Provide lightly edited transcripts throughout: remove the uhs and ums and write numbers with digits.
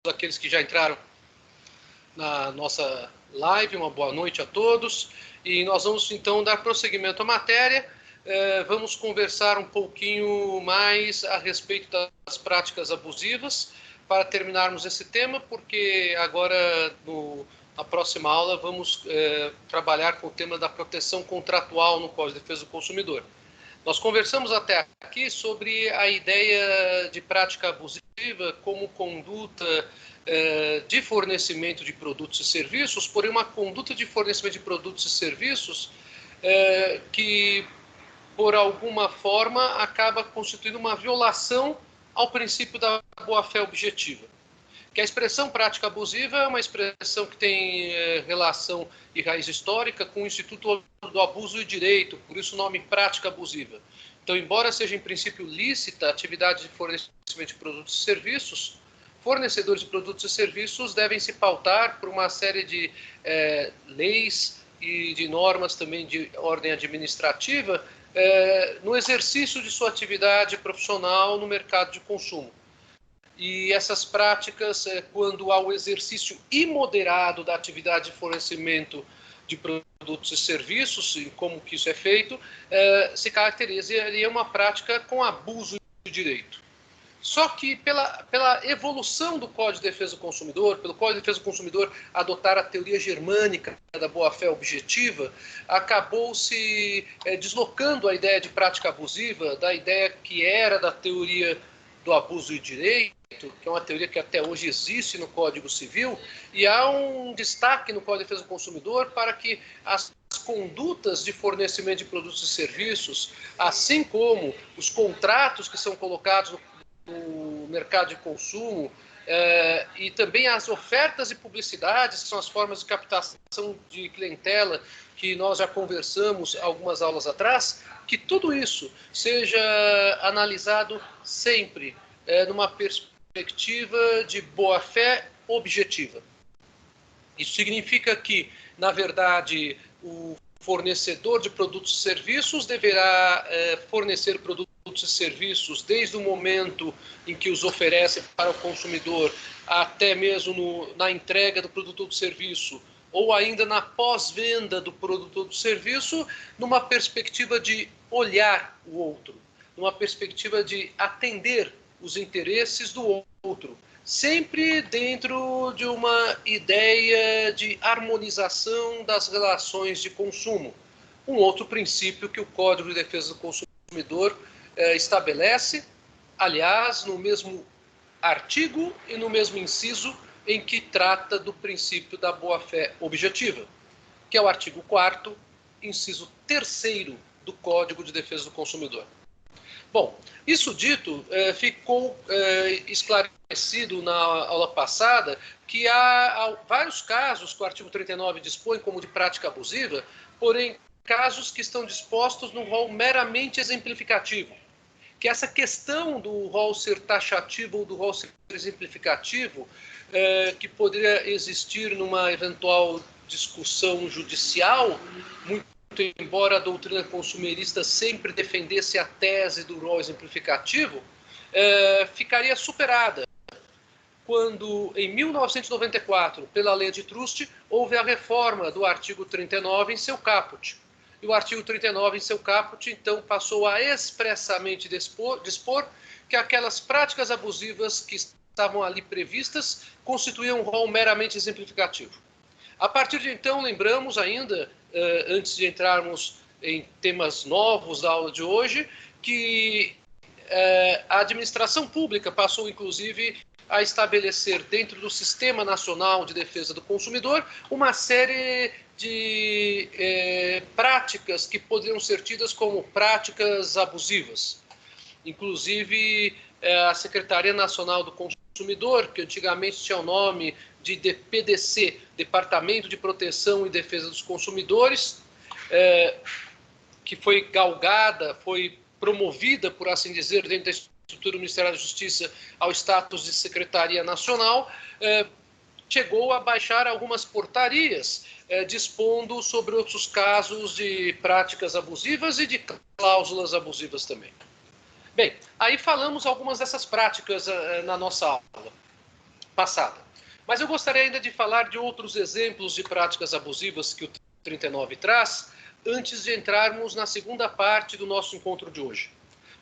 aqueles que já entraram na nossa live, uma boa noite a todos. E nós vamos então dar prosseguimento à matéria. Vamos conversar um pouquinho mais a respeito das práticas abusivas para terminarmos esse tema, porque agora na próxima aula vamos trabalhar com o tema da proteção contratual no Código de Defesa do Consumidor. Nós conversamos até aqui sobre a ideia de prática abusiva como conduta de fornecimento de produtos e serviços, porém uma conduta de fornecimento de produtos e serviços que, por alguma forma, acaba constituindo uma violação ao princípio da boa-fé objetiva. Que a expressão prática abusiva é uma expressão que tem relação e raiz histórica com o Instituto do Abuso e Direito, por isso o nome prática abusiva. Então, embora seja em princípio lícita a atividade de fornecimento de produtos e serviços, fornecedores de produtos e serviços devem se pautar por uma série de leis e de normas também de ordem administrativa no exercício de sua atividade profissional no mercado de consumo. E essas práticas, quando há o exercício imoderado da atividade de fornecimento de produtos e serviços, e como que isso é feito, se caracterizaria uma prática com abuso de direito. Só que pela evolução do Código de Defesa do Consumidor, pelo Código de Defesa do Consumidor adotar a teoria germânica da boa-fé objetiva, acabou-se deslocando a ideia de prática abusiva da ideia que era da teoria do abuso de direito, que é uma teoria que até hoje existe no Código Civil, e há um destaque no Código de Defesa do Consumidor para que as condutas de fornecimento de produtos e serviços, assim como os contratos que são colocados no mercado de consumo, e também as ofertas e publicidades, que são as formas de captação de clientela, que nós já conversamos algumas aulas atrás, que tudo isso seja analisado sempre numa perspectiva de boa-fé objetiva. Isso significa que, na verdade, o fornecedor de produtos e serviços deverá fornecer produtos e serviços desde o momento em que os oferece para o consumidor até mesmo na entrega do produto ou do serviço, ou ainda na pós-venda do produto ou do serviço, numa perspectiva de olhar o outro, numa perspectiva de atender os interesses do outro, sempre dentro de uma ideia de harmonização das relações de consumo. Um outro princípio que o Código de Defesa do Consumidor estabelece, aliás, no mesmo artigo e no mesmo inciso em que trata do princípio da boa-fé objetiva, que é o artigo 4º, inciso 3º do Código de Defesa do Consumidor. Bom, isso dito, ficou esclarecido na aula passada que há vários casos que o artigo 39 dispõe como de prática abusiva, porém casos que estão dispostos num rol meramente exemplificativo. Que essa questão do rol ser taxativo ou do rol ser exemplificativo, que poderia existir numa eventual discussão judicial, muito embora a doutrina consumerista sempre defendesse a tese do rol exemplificativo, ficaria superada quando, em 1994, pela lei de Trust, houve a reforma do artigo 39 em seu caput. E o artigo 39, em seu caput, então, passou a expressamente dispor que aquelas práticas abusivas que estavam ali previstas constituíam um rol meramente exemplificativo. A partir de então, lembramos ainda, antes de entrarmos em temas novos da aula de hoje, que a administração pública passou, inclusive, a estabelecer dentro do Sistema Nacional de Defesa do Consumidor uma série de práticas que poderiam ser tidas como práticas abusivas. Inclusive, a Secretaria Nacional do Consumidor, que antigamente tinha o nome de DPDC, Departamento de Proteção e Defesa dos Consumidores, que foi galgada, foi promovida, por assim dizer, dentro da estrutura do Ministério da Justiça ao status de Secretaria Nacional, chegou a baixar algumas portarias dispondo sobre outros casos de práticas abusivas e de cláusulas abusivas também. Bem, aí falamos algumas dessas práticas na nossa aula. passada. Mas eu gostaria ainda de falar de outros exemplos de práticas abusivas que o 39 traz, antes de entrarmos na segunda parte do nosso encontro de hoje.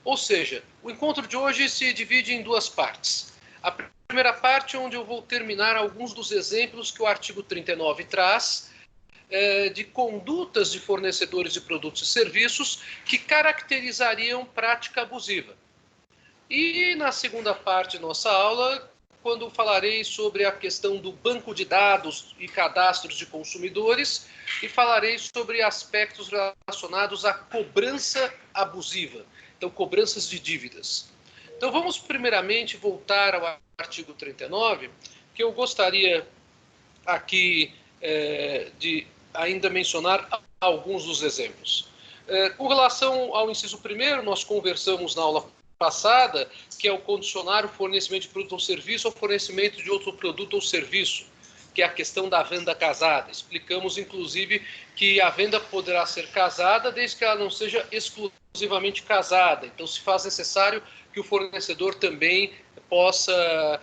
Ou seja, o encontro de hoje se divide em duas partes. A primeira parte, onde eu vou terminar alguns dos exemplos que o artigo 39 traz, de condutas de fornecedores de produtos e serviços que caracterizariam prática abusiva. E na segunda parte de nossa aula, quando falarei sobre a questão do banco de dados e cadastros de consumidores e falarei sobre aspectos relacionados à cobrança abusiva, então cobranças de dívidas. Então vamos primeiramente voltar ao artigo 39, que eu gostaria aqui de ainda mencionar alguns dos exemplos. Com relação ao inciso 1º, nós conversamos na aula passada, que é o condicionar o fornecimento de produto ou serviço ao fornecimento de outro produto ou serviço, que é a questão da venda casada. Explicamos, inclusive, que a venda poderá ser casada desde que ela não seja exclusivamente casada. Então, se faz necessário que o fornecedor também possa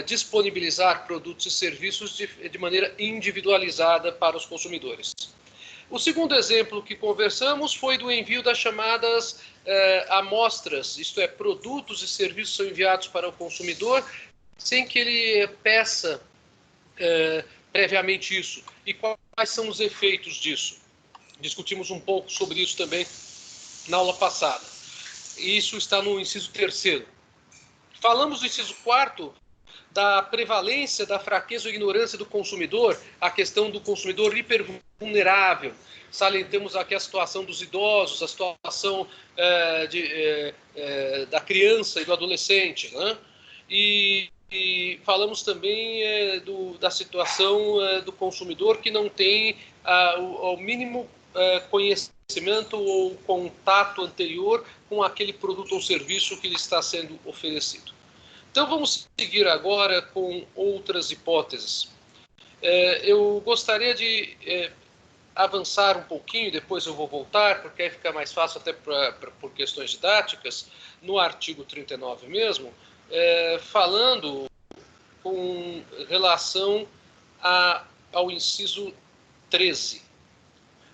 disponibilizar produtos e serviços de maneira individualizada para os consumidores. O segundo exemplo que conversamos foi do envio das chamadas amostras, isto é, produtos e serviços são enviados para o consumidor sem que ele peça previamente isso. E quais são os efeitos disso? Discutimos um pouco sobre isso também na aula passada. Isso está no inciso 3º. Falamos do inciso 4º, da prevalência da fraqueza ou ignorância do consumidor, a questão do consumidor hipervulnerável. Salientamos aqui a situação dos idosos, a situação da criança e do adolescente, né? E falamos também da situação do consumidor que não tem o mínimo conhecimento ou contato anterior com aquele produto ou serviço que lhe está sendo oferecido. Então vamos seguir agora com outras hipóteses. Eu gostaria de avançar um pouquinho, depois eu vou voltar, porque aí fica mais fácil até por questões didáticas, no artigo 39 mesmo, falando com relação ao inciso 13.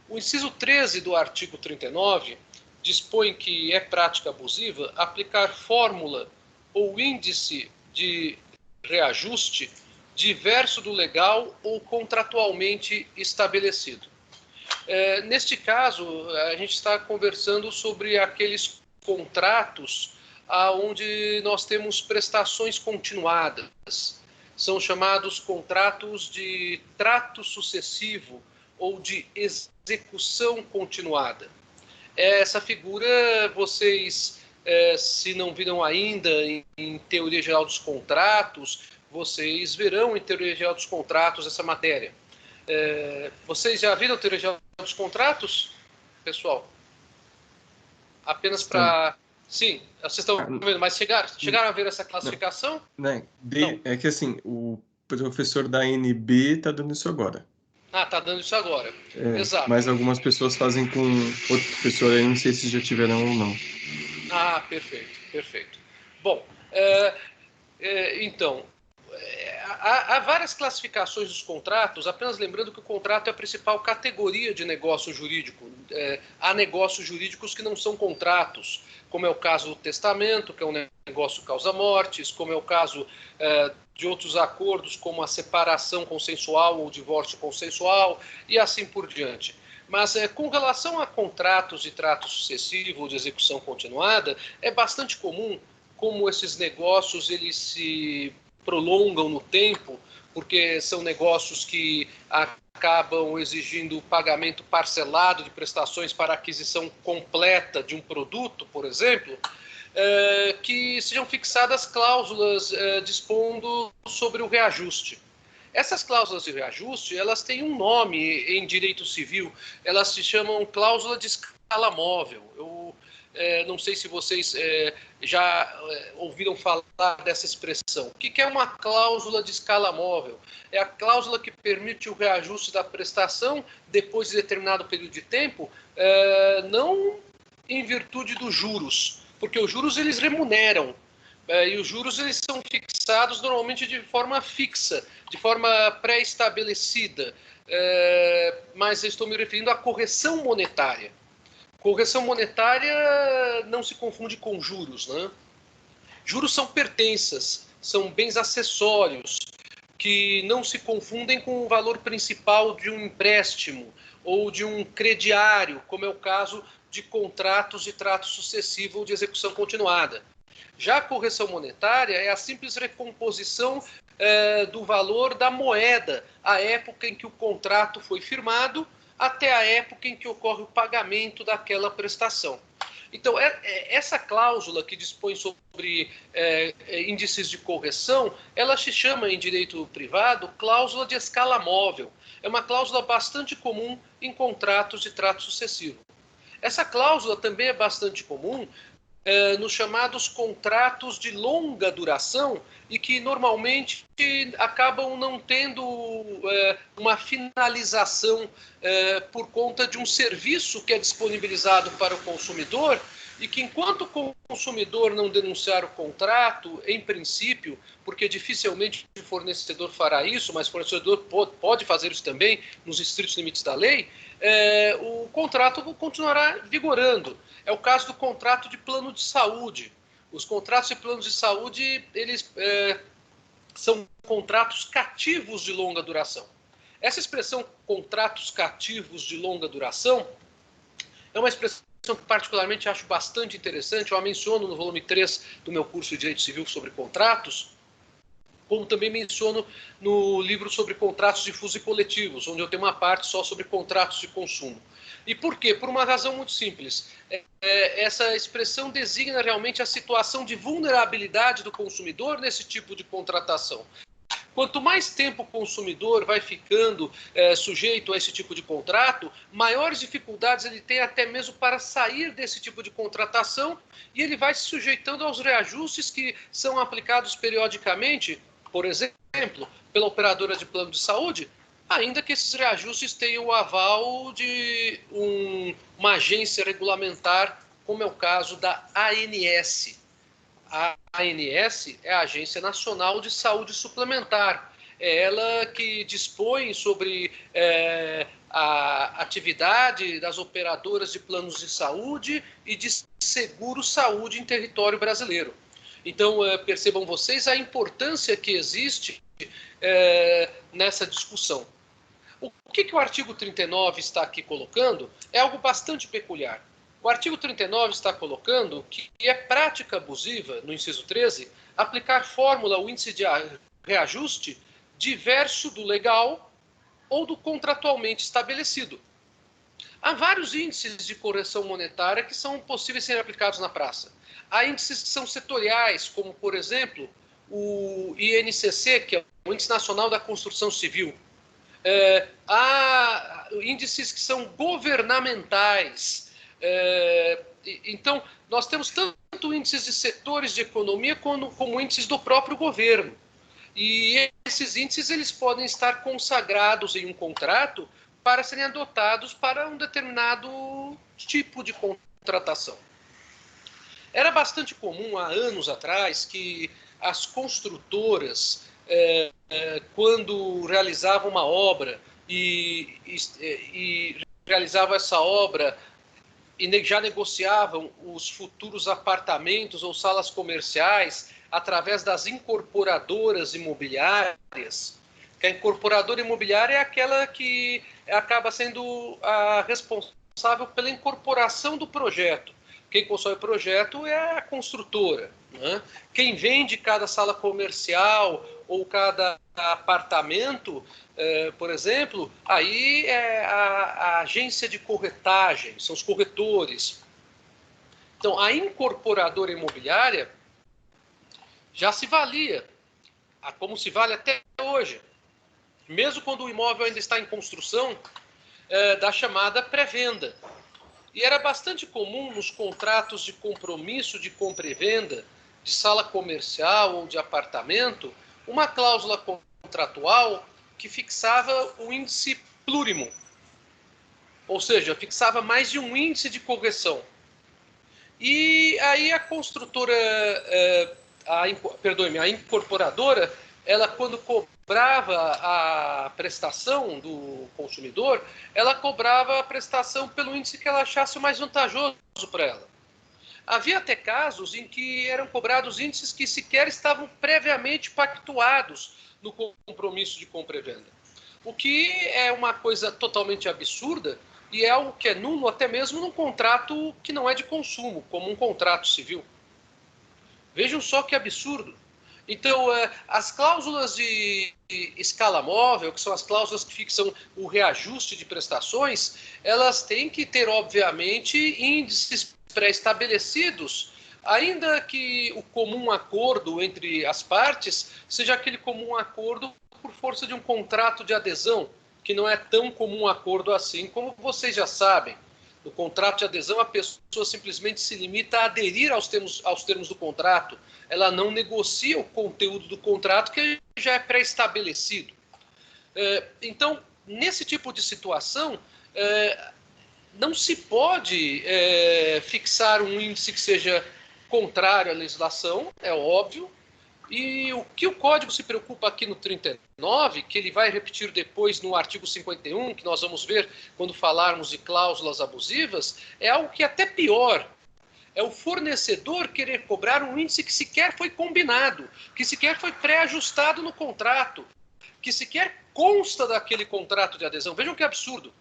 O inciso 13 do artigo 39 dispõe que é prática abusiva aplicar fórmula ou índice de reajuste diverso do legal ou contratualmente estabelecido. Neste caso, a gente está conversando sobre aqueles contratos onde nós temos prestações continuadas. São chamados contratos de trato sucessivo ou de execução continuada. Essa figura vocês... se não viram ainda em Teoria Geral dos Contratos, vocês verão em Teoria Geral dos Contratos essa matéria. Vocês já viram Teoria Geral dos Contratos, pessoal? Apenas para... Sim, vocês estão vendo, mas chegaram a ver essa classificação? Não. É que assim, o professor da ANB está dando isso agora. Está dando isso agora. Exato. Mas algumas pessoas fazem com outro professor aí, não sei se já tiveram ou não. Perfeito. Bom, então, há várias classificações dos contratos, apenas lembrando que o contrato é a principal categoria de negócio jurídico. Há negócios jurídicos que não são contratos, como é o caso do testamento, que é um negócio causa-mortes, como é o caso de outros acordos, como a separação consensual ou o divórcio consensual, e assim por diante. Mas com relação a contratos de trato sucessivo ou de execução continuada, é bastante comum como esses negócios eles se prolongam no tempo, porque são negócios que acabam exigindo pagamento parcelado de prestações para aquisição completa de um produto, por exemplo, que sejam fixadas cláusulas dispondo sobre o reajuste. Essas cláusulas de reajuste, elas têm um nome em direito civil, elas se chamam cláusula de escala móvel. Eu não sei se vocês já ouviram falar dessa expressão. O que é uma cláusula de escala móvel? É a cláusula que permite o reajuste da prestação depois de determinado período de tempo, não em virtude dos juros, porque os juros eles remuneram E os juros eles são fixados normalmente de forma fixa, de forma pré-estabelecida. Mas eu estou me referindo à correção monetária. Correção monetária não se confunde com juros, né? Juros são pertenças, são bens acessórios, que não se confundem com o valor principal de um empréstimo ou de um crediário, como é o caso de contratos de trato sucessivo ou de execução continuada. Já a correção monetária é a simples recomposição do valor da moeda à época em que o contrato foi firmado até a época em que ocorre o pagamento daquela prestação. Então, essa cláusula que dispõe sobre índices de correção, ela se chama em direito privado cláusula de escala móvel. É uma cláusula bastante comum em contratos de trato sucessivo. Essa cláusula também é bastante comum nos chamados contratos de longa duração e que normalmente acabam não tendo uma finalização por conta de um serviço que é disponibilizado para o consumidor e que enquanto o consumidor não denunciar o contrato, em princípio, porque dificilmente o fornecedor fará isso, mas o fornecedor pode fazer isso também nos estritos limites da lei, o contrato continuará vigorando. É o caso do contrato de plano de saúde. Os contratos de plano de saúde, eles são contratos cativos de longa duração. Essa expressão contratos cativos de longa duração é uma expressão que particularmente acho bastante interessante. Eu a menciono no volume 3 do meu curso de Direito Civil sobre contratos, como também menciono no livro sobre contratos difusos e coletivos, onde eu tenho uma parte só sobre contratos de consumo. E por quê? Por uma razão muito simples. Essa expressão designa realmente a situação de vulnerabilidade do consumidor nesse tipo de contratação. Quanto mais tempo o consumidor vai ficando sujeito a esse tipo de contrato, maiores dificuldades ele tem até mesmo para sair desse tipo de contratação e ele vai se sujeitando aos reajustes que são aplicados periodicamente, por exemplo, pela operadora de plano de saúde, ainda que esses reajustes tenham o aval de uma agência regulamentar, como é o caso da ANS. A ANS é a Agência Nacional de Saúde Suplementar. É ela que dispõe sobre a atividade das operadoras de planos de saúde e de seguro-saúde em território brasileiro. Então, percebam vocês a importância que existe nessa discussão. O que o artigo 39 está aqui colocando é algo bastante peculiar. O artigo 39 está colocando que é prática abusiva, no inciso 13, aplicar fórmula ou índice de reajuste diverso do legal ou do contratualmente estabelecido. Há vários índices de correção monetária que são possíveis serem aplicados na praça. Há índices que são setoriais, como, por exemplo, o INCC, que é o Índice Nacional da Construção Civil. Há índices que são governamentais. Então, nós temos tanto índices de setores de economia como índices do próprio governo. E esses índices eles podem estar consagrados em um contrato para serem adotados para um determinado tipo de contratação. Era bastante comum, há anos atrás, que as construtoras, quando realizavam uma obra e realizavam essa obra e já negociavam os futuros apartamentos ou salas comerciais através das incorporadoras imobiliárias, que a incorporadora imobiliária é aquela que acaba sendo a responsável pela incorporação do projeto. Quem constrói o projeto é a construtora, né? Quem vende cada sala comercial ou cada apartamento, por exemplo, aí é a agência de corretagem, são os corretores. Então, a incorporadora imobiliária já se valia, como se vale até hoje, mesmo quando o imóvel ainda está em construção, da chamada pré-venda. E era bastante comum nos contratos de compromisso de compra e venda, de sala comercial ou de apartamento, uma cláusula contratual que fixava o índice plurimo, ou seja, fixava mais de um índice de correção. E aí a construtora a incorporadora, ela quando cobrava a prestação do consumidor, ela cobrava a prestação pelo índice que ela achasse o mais vantajoso para ela. Havia até casos em que eram cobrados índices que sequer estavam previamente pactuados no compromisso de compra e venda. O que é uma coisa totalmente absurda e é algo que é nulo até mesmo num contrato que não é de consumo, como um contrato civil. Vejam só que absurdo. Então, as cláusulas de escala móvel, que são as cláusulas que fixam o reajuste de prestações, elas têm que ter, obviamente, índices pré-estabelecidos, ainda que o comum acordo entre as partes seja aquele comum acordo por força de um contrato de adesão, que não é tão comum acordo assim, como vocês já sabem. No contrato de adesão, a pessoa simplesmente se limita a aderir aos termos do contrato. Ela não negocia o conteúdo do contrato, que já é pré-estabelecido. Então, nesse tipo de situação, não se pode fixar um índice que seja contrário à legislação, é óbvio. E o que o Código se preocupa aqui no 39, que ele vai repetir depois no artigo 51, que nós vamos ver quando falarmos de cláusulas abusivas, é algo que é até pior. É o fornecedor querer cobrar um índice que sequer foi combinado, que sequer foi pré-ajustado no contrato, que sequer consta daquele contrato de adesão. Vejam que absurdo.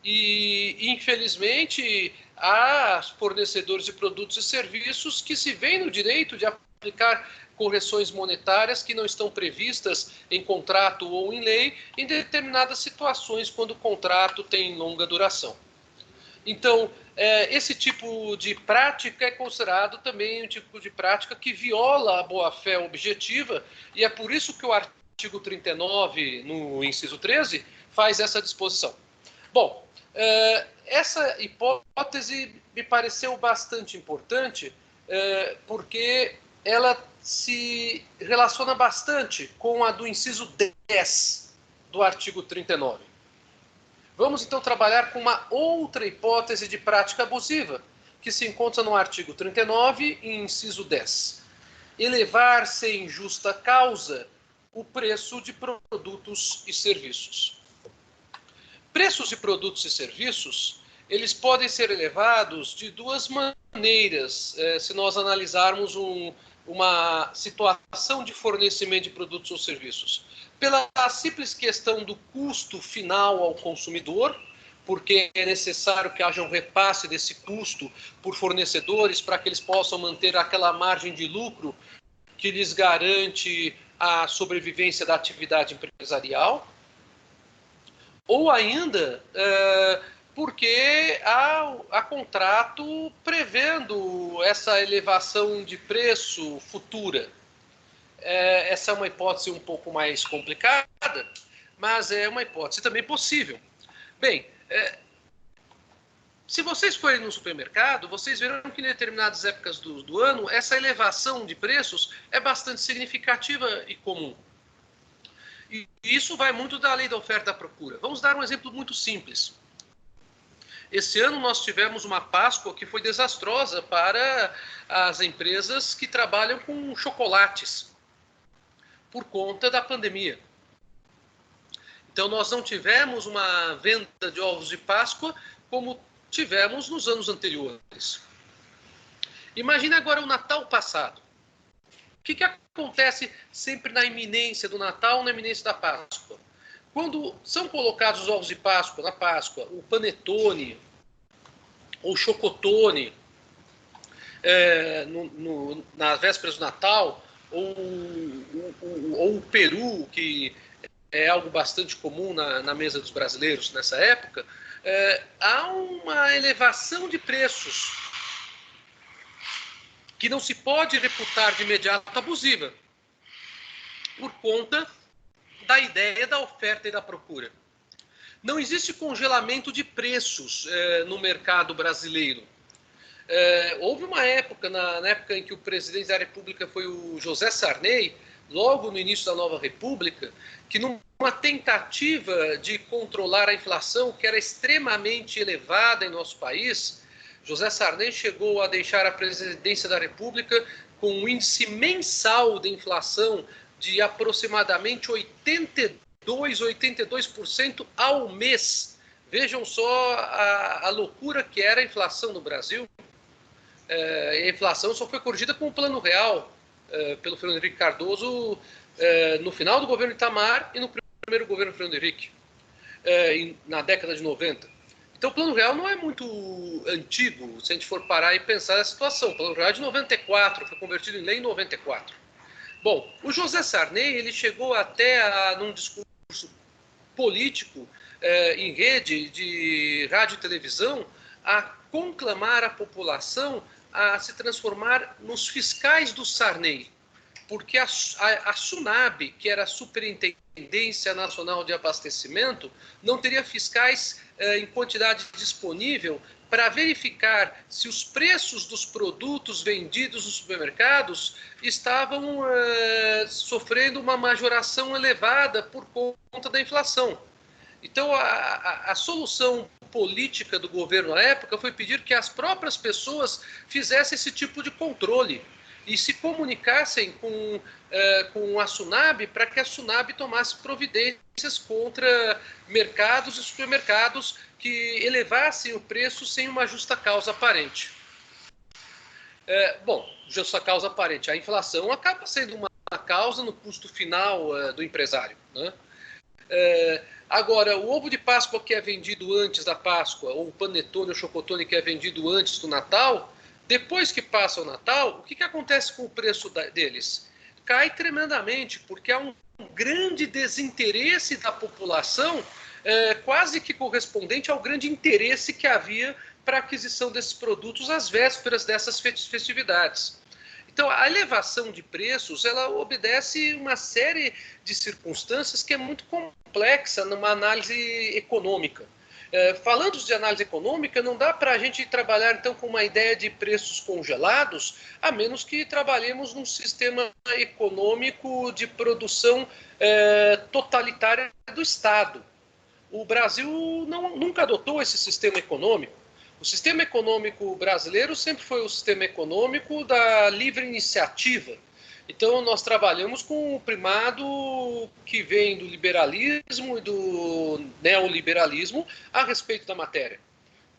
E, infelizmente, há fornecedores de produtos e serviços que se veem no direito de aplicar correções monetárias que não estão previstas em contrato ou em lei em determinadas situações quando o contrato tem longa duração. Então, esse tipo de prática é considerado também um tipo de prática que viola a boa-fé objetiva e é por isso que o artigo 39, no inciso 13, faz essa disposição. Bom, essa hipótese me pareceu bastante importante porque ela se relaciona bastante com a do inciso 10 do artigo 39. Vamos então trabalhar com uma outra hipótese de prática abusiva, que se encontra no artigo 39, inciso 10. Elevar sem justa causa o preço de produtos e serviços. Preços de produtos e serviços, eles podem ser elevados de duas maneiras, se nós analisarmos uma situação de fornecimento de produtos ou serviços. Pela simples questão do custo final ao consumidor, porque é necessário que haja um repasse desse custo por fornecedores para que eles possam manter aquela margem de lucro que lhes garante a sobrevivência da atividade empresarial. Ou ainda porque há contrato prevendo essa elevação de preço futura. Essa é uma hipótese um pouco mais complicada, mas é uma hipótese também possível. Bem, se vocês forem no supermercado, vocês verão que em determinadas épocas do ano, essa elevação de preços é bastante significativa e comum. E isso vai muito da lei da oferta e da procura. Vamos dar um exemplo muito simples. Esse ano nós tivemos uma Páscoa que foi desastrosa para as empresas que trabalham com chocolates, por conta da pandemia. Então nós não tivemos uma venda de ovos de Páscoa como tivemos nos anos anteriores. Imagine agora o Natal passado. O que acontece sempre na iminência do Natal, na iminência da Páscoa? Quando são colocados os ovos de Páscoa, na Páscoa, o panetone, ou chocotone, nas vésperas do Natal, ou o peru, que é algo bastante comum na mesa dos brasileiros nessa época, há uma elevação de preços que não se pode reputar de imediato abusiva, por conta da ideia da oferta e da procura. Não existe congelamento de preços no mercado brasileiro. Houve uma época, na época em que o presidente da República foi o José Sarney, logo no início da nova República, que numa tentativa de controlar a inflação, que era extremamente elevada em nosso país, José Sarney chegou a deixar a presidência da República com um índice mensal de inflação de aproximadamente 82% ao mês. Vejam só a loucura que era a inflação no Brasil. A inflação só foi corrigida com o Plano Real, pelo Fernando Henrique Cardoso, no final do governo Itamar e no primeiro governo Fernando Henrique, na década de 90. Então o Plano Real não é muito antigo, se a gente for parar e pensar a situação. O Plano Real é de 94, foi convertido em lei em 94. Bom, o José Sarney, ele chegou até num discurso político em rede de rádio e televisão a conclamar a população a se transformar nos fiscais do Sarney, porque a SUNAB, que era a Superintendência Nacional de Abastecimento, não teria fiscais em quantidade disponível para verificar se os preços dos produtos vendidos nos supermercados estavam sofrendo uma majoração elevada por conta da inflação. Então, a solução política do governo na época foi pedir que as próprias pessoas fizessem esse tipo de controle e se comunicassem com a SUNAB para que a SUNAB tomasse providências contra mercados e supermercados que elevassem o preço sem uma justa causa aparente. Bom, justa causa aparente, a inflação acaba sendo uma causa no custo final do empresário, né? Agora, o ovo de Páscoa que é vendido antes da Páscoa, ou o panetone ou chocotone que é vendido antes do Natal, depois que passa o Natal, o que acontece com o preço deles? Cai tremendamente, porque há um grande desinteresse da população, quase que correspondente ao grande interesse que havia para a aquisição desses produtos às vésperas dessas festividades. Então, a elevação de preços, ela obedece uma série de circunstâncias que é muito complexa numa análise econômica. Falando de análise econômica, não dá para a gente trabalhar, então, com uma ideia de preços congelados, a menos que trabalhemos num sistema econômico de produção totalitária do Estado. O Brasil nunca adotou esse sistema econômico. O sistema econômico brasileiro sempre foi o sistema econômico da livre iniciativa. Então, nós trabalhamos com o primado que vem do liberalismo e do neoliberalismo a respeito da matéria.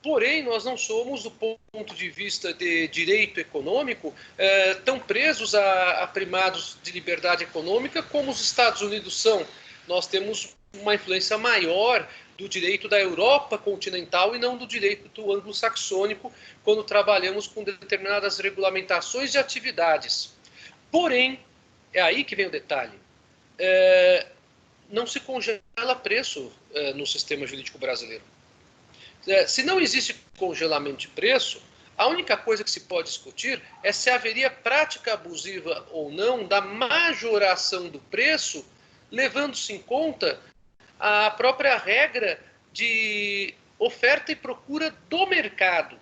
Porém, nós não somos, do ponto de vista de direito econômico, tão presos a primados de liberdade econômica como os Estados Unidos são. Nós temos uma influência maior do direito da Europa continental e não do direito anglo-saxônico quando trabalhamos com determinadas regulamentações de atividades. Porém, é aí que vem o detalhe, não se congela preço no sistema jurídico brasileiro. Se não existe congelamento de preço, a única coisa que se pode discutir é se haveria prática abusiva ou não da majoração do preço, levando-se em conta a própria regra de oferta e procura do mercado.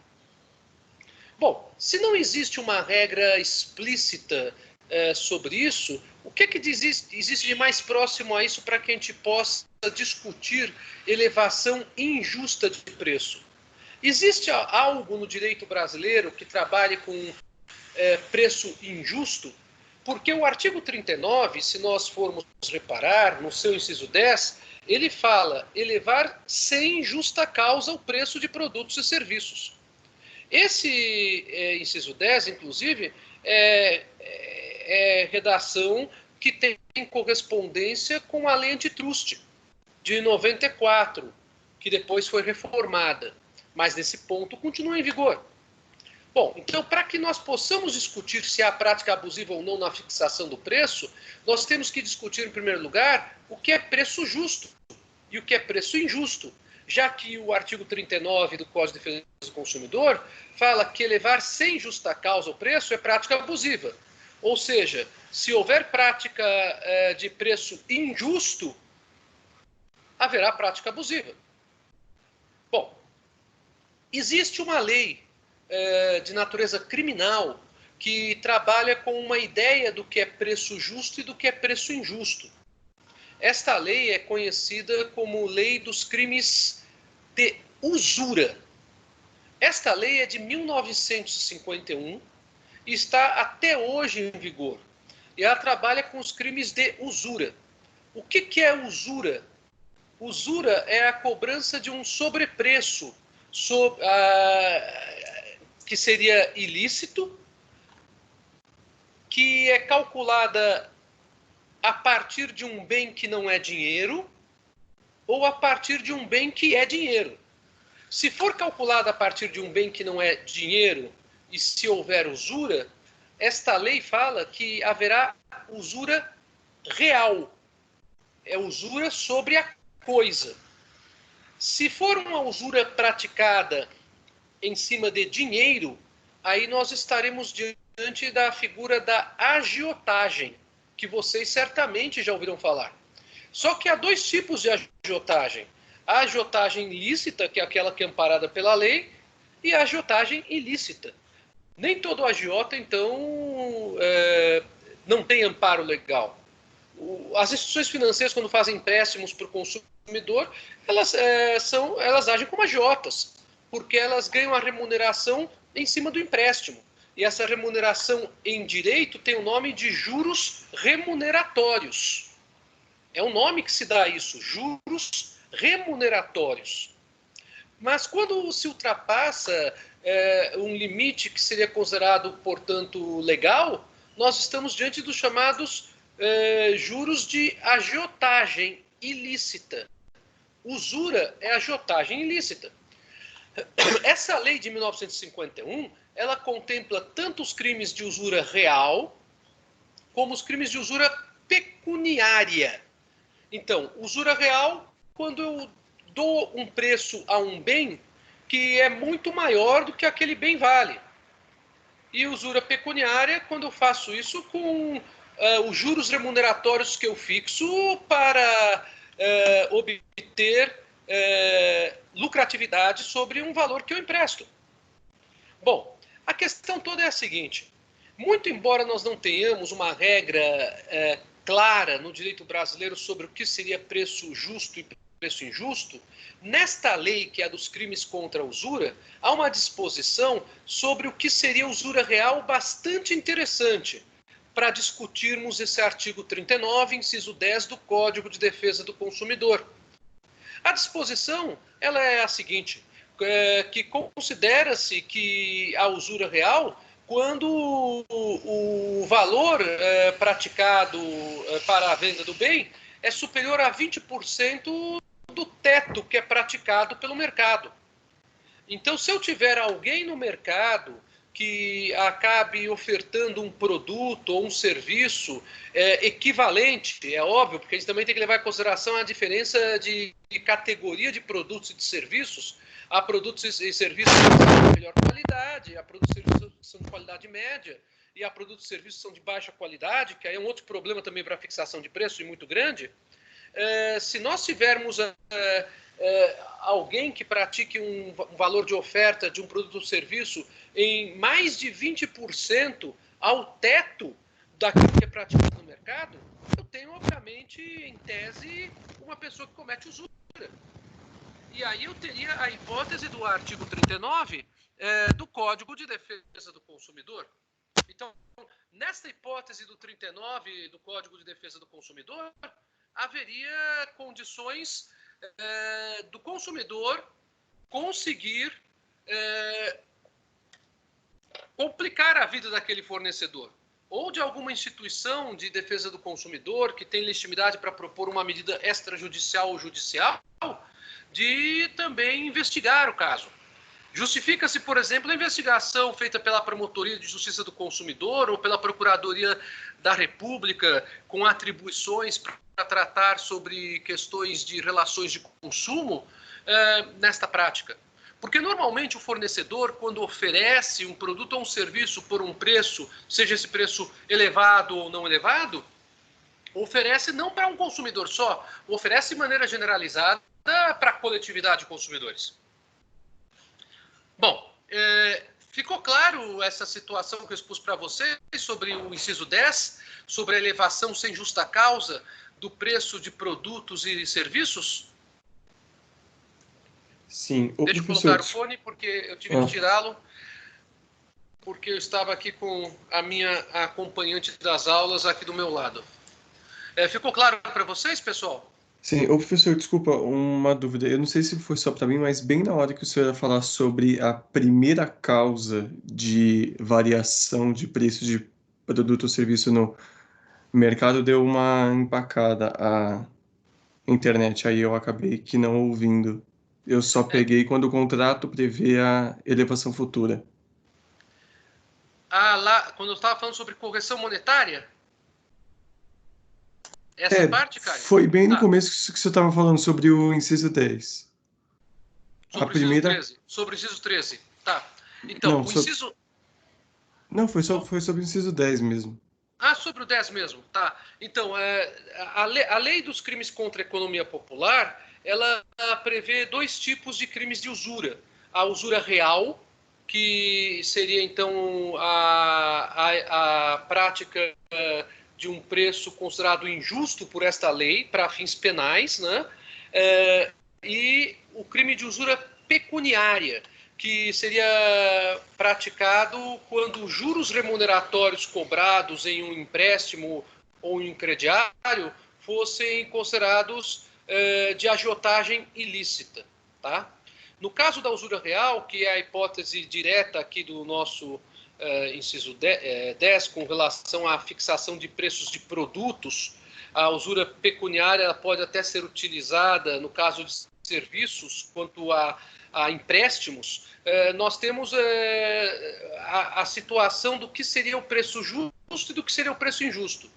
Bom, se não existe uma regra explícita sobre isso, o que existe de mais próximo a isso para que a gente possa discutir elevação injusta de preço? Existe algo no direito brasileiro que trabalhe com preço injusto? Porque o artigo 39, se nós formos reparar, no seu inciso 10, ele fala elevar sem justa causa o preço de produtos e serviços. Esse inciso 10, inclusive, é redação que tem correspondência com a lei antitruste de 94, que depois foi reformada, mas nesse ponto continua em vigor. Bom, então, para que nós possamos discutir se há prática abusiva ou não na fixação do preço, nós temos que discutir, em primeiro lugar, o que é preço justo e o que é preço injusto, já que o artigo 39 do Código de Defesa do Consumidor fala que elevar sem justa causa o preço é prática abusiva. Ou seja, se houver prática de preço injusto, haverá prática abusiva. Bom, existe uma lei de natureza criminal que trabalha com uma ideia do que é preço justo e do que é preço injusto. Esta lei é conhecida como Lei dos Crimes de Usura. Esta lei é de 1951 e está até hoje em vigor. E ela trabalha com os crimes de usura. O que é usura? Usura é a cobrança de um sobrepreço que seria ilícito, que é calculada a partir de um bem que não é dinheiro ou a partir de um bem que é dinheiro. Se for calculada a partir de um bem que não é dinheiro e se houver usura, esta lei fala que haverá usura real. É usura sobre a coisa. Se for uma usura praticada em cima de dinheiro, aí nós estaremos diante da figura da agiotagem, que vocês certamente já ouviram falar. Só que há dois tipos de agiotagem. A agiotagem lícita, que é aquela que é amparada pela lei, e a agiotagem ilícita. Nem todo agiota, então, não tem amparo legal. As instituições financeiras, quando fazem empréstimos para o consumidor, elas agem como agiotas, porque elas ganham a remuneração em cima do empréstimo. E essa remuneração em direito tem o nome de juros remuneratórios. É o nome que se dá a isso, juros remuneratórios. Mas quando se ultrapassa um limite que seria considerado, portanto, legal, nós estamos diante dos chamados juros de agiotagem ilícita. Usura é agiotagem ilícita. Essa lei de 1951, ela contempla tanto os crimes de usura real, como os crimes de usura pecuniária. Então, usura real, quando eu dou um preço a um bem que é muito maior do que aquele bem vale. E usura pecuniária, quando eu faço isso com os juros remuneratórios que eu fixo para obter lucratividade sobre um valor que eu empresto. Bom, a questão toda é a seguinte. Muito embora nós não tenhamos uma regra clara no direito brasileiro sobre o que seria preço justo e preço injusto, nesta lei, que é a dos crimes contra a usura, há uma disposição sobre o que seria usura real bastante interessante para discutirmos esse artigo 39, inciso 10 do Código de Defesa do Consumidor. A disposição ela é a seguinte, que considera-se que a usura real quando o valor praticado para a venda do bem é superior a 20% do teto que é praticado pelo mercado. Então, se eu tiver alguém no mercado que acabe ofertando um produto ou um serviço equivalente, é óbvio, porque a gente também tem que levar em consideração a diferença de categoria de produtos e de serviços. Há produtos e serviços que são de melhor qualidade, há produtos e serviços que são de qualidade média, e há produtos e serviços que são de baixa qualidade, que aí é um outro problema também para a fixação de preço e muito grande. Se nós tivermos alguém que pratique um valor de oferta de um produto ou serviço em mais de 20% ao teto daquilo que é praticado no mercado, eu tenho, obviamente, em tese, uma pessoa que comete usura. E aí eu teria a hipótese do artigo 39 do Código de Defesa do Consumidor. Então, nesta hipótese do 39 do Código de Defesa do Consumidor, haveria condições do consumidor conseguir complicar a vida daquele fornecedor, ou de alguma instituição de defesa do consumidor que tem legitimidade para propor uma medida extrajudicial ou judicial, de também investigar o caso. Justifica-se, por exemplo, a investigação feita pela Promotoria de Justiça do Consumidor ou pela Procuradoria da República com atribuições para tratar sobre questões de relações de consumo nesta prática. Porque normalmente o fornecedor, quando oferece um produto ou um serviço por um preço, seja esse preço elevado ou não elevado, oferece não para um consumidor só, oferece de maneira generalizada para a coletividade de consumidores. Bom, ficou claro essa situação que eu expus para vocês sobre o inciso 10, sobre a elevação sem justa causa do preço de produtos e serviços? Sim. Deixa eu colocar o fone, porque eu tive que tirá-lo. porque eu estava aqui com a minha acompanhante das aulas aqui do meu lado. Ficou claro para vocês, pessoal? Sim, ô professor, desculpa, uma dúvida. Eu não sei se foi só para mim, mas bem na hora que o senhor ia falar sobre a primeira causa de variação de preço de produto ou serviço no mercado, deu uma empacada a internet, aí eu acabei que não ouvindo. Eu só peguei quando o contrato prevê a elevação futura. Lá, quando eu estava falando sobre correção monetária, essa parte, Caio? Foi bem no Tá. começo que você estava falando sobre o inciso 10. A Sobre o inciso primeira. 13. Sobre o inciso 13. Tá. Então, Não, o inciso. não foi sobre o inciso 10 mesmo. Sobre o 10 mesmo, tá. Então, a lei dos crimes contra a economia popular, ela prevê dois tipos de crimes de usura. A usura real, que seria, então, a prática de um preço considerado injusto por esta lei, para fins penais, né? E o crime de usura pecuniária, que seria praticado quando os juros remuneratórios cobrados em um empréstimo ou em um crediário fossem considerados de agiotagem ilícita. Tá? No caso da usura real, que é a hipótese direta aqui do nosso inciso 10, com relação à fixação de preços de produtos, a usura pecuniária ela pode até ser utilizada no caso de serviços quanto a empréstimos. Nós temos a situação do que seria o preço justo e do que seria o preço injusto.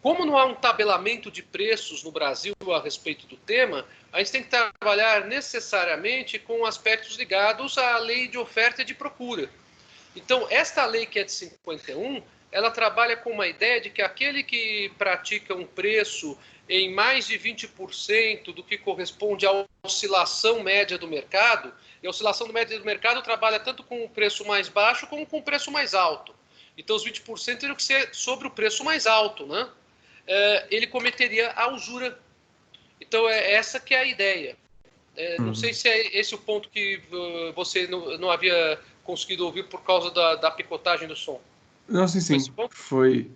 Como não há um tabelamento de preços no Brasil a respeito do tema, a gente tem que trabalhar necessariamente com aspectos ligados à lei de oferta e de procura. Então, esta lei que é de 51, ela trabalha com uma ideia de que aquele que pratica um preço em mais de 20% do que corresponde à oscilação média do mercado, e a oscilação média do mercado trabalha tanto com o preço mais baixo como com o preço mais alto. Então, os 20% teriam que ser sobre o preço mais alto, né? Ele cometeria a usura. Então, essa que é a ideia. Não sei se é esse o ponto que você não havia conseguido ouvir por causa da picotagem do som. Não, sim. Foi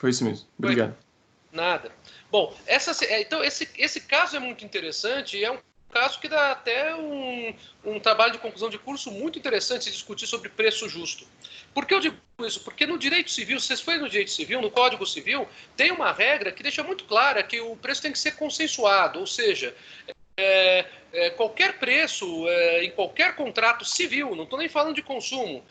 isso mesmo. Obrigado. Nada. Bom, então esse caso é muito interessante e é um caso que dá até um trabalho de conclusão de curso muito interessante se discutir sobre preço justo. Por que eu digo isso? Porque no direito civil, se vocês forem no direito civil, no Código Civil, tem uma regra que deixa muito clara que o preço tem que ser consensuado, ou seja, qualquer preço em qualquer contrato civil, não estou nem falando de consumo,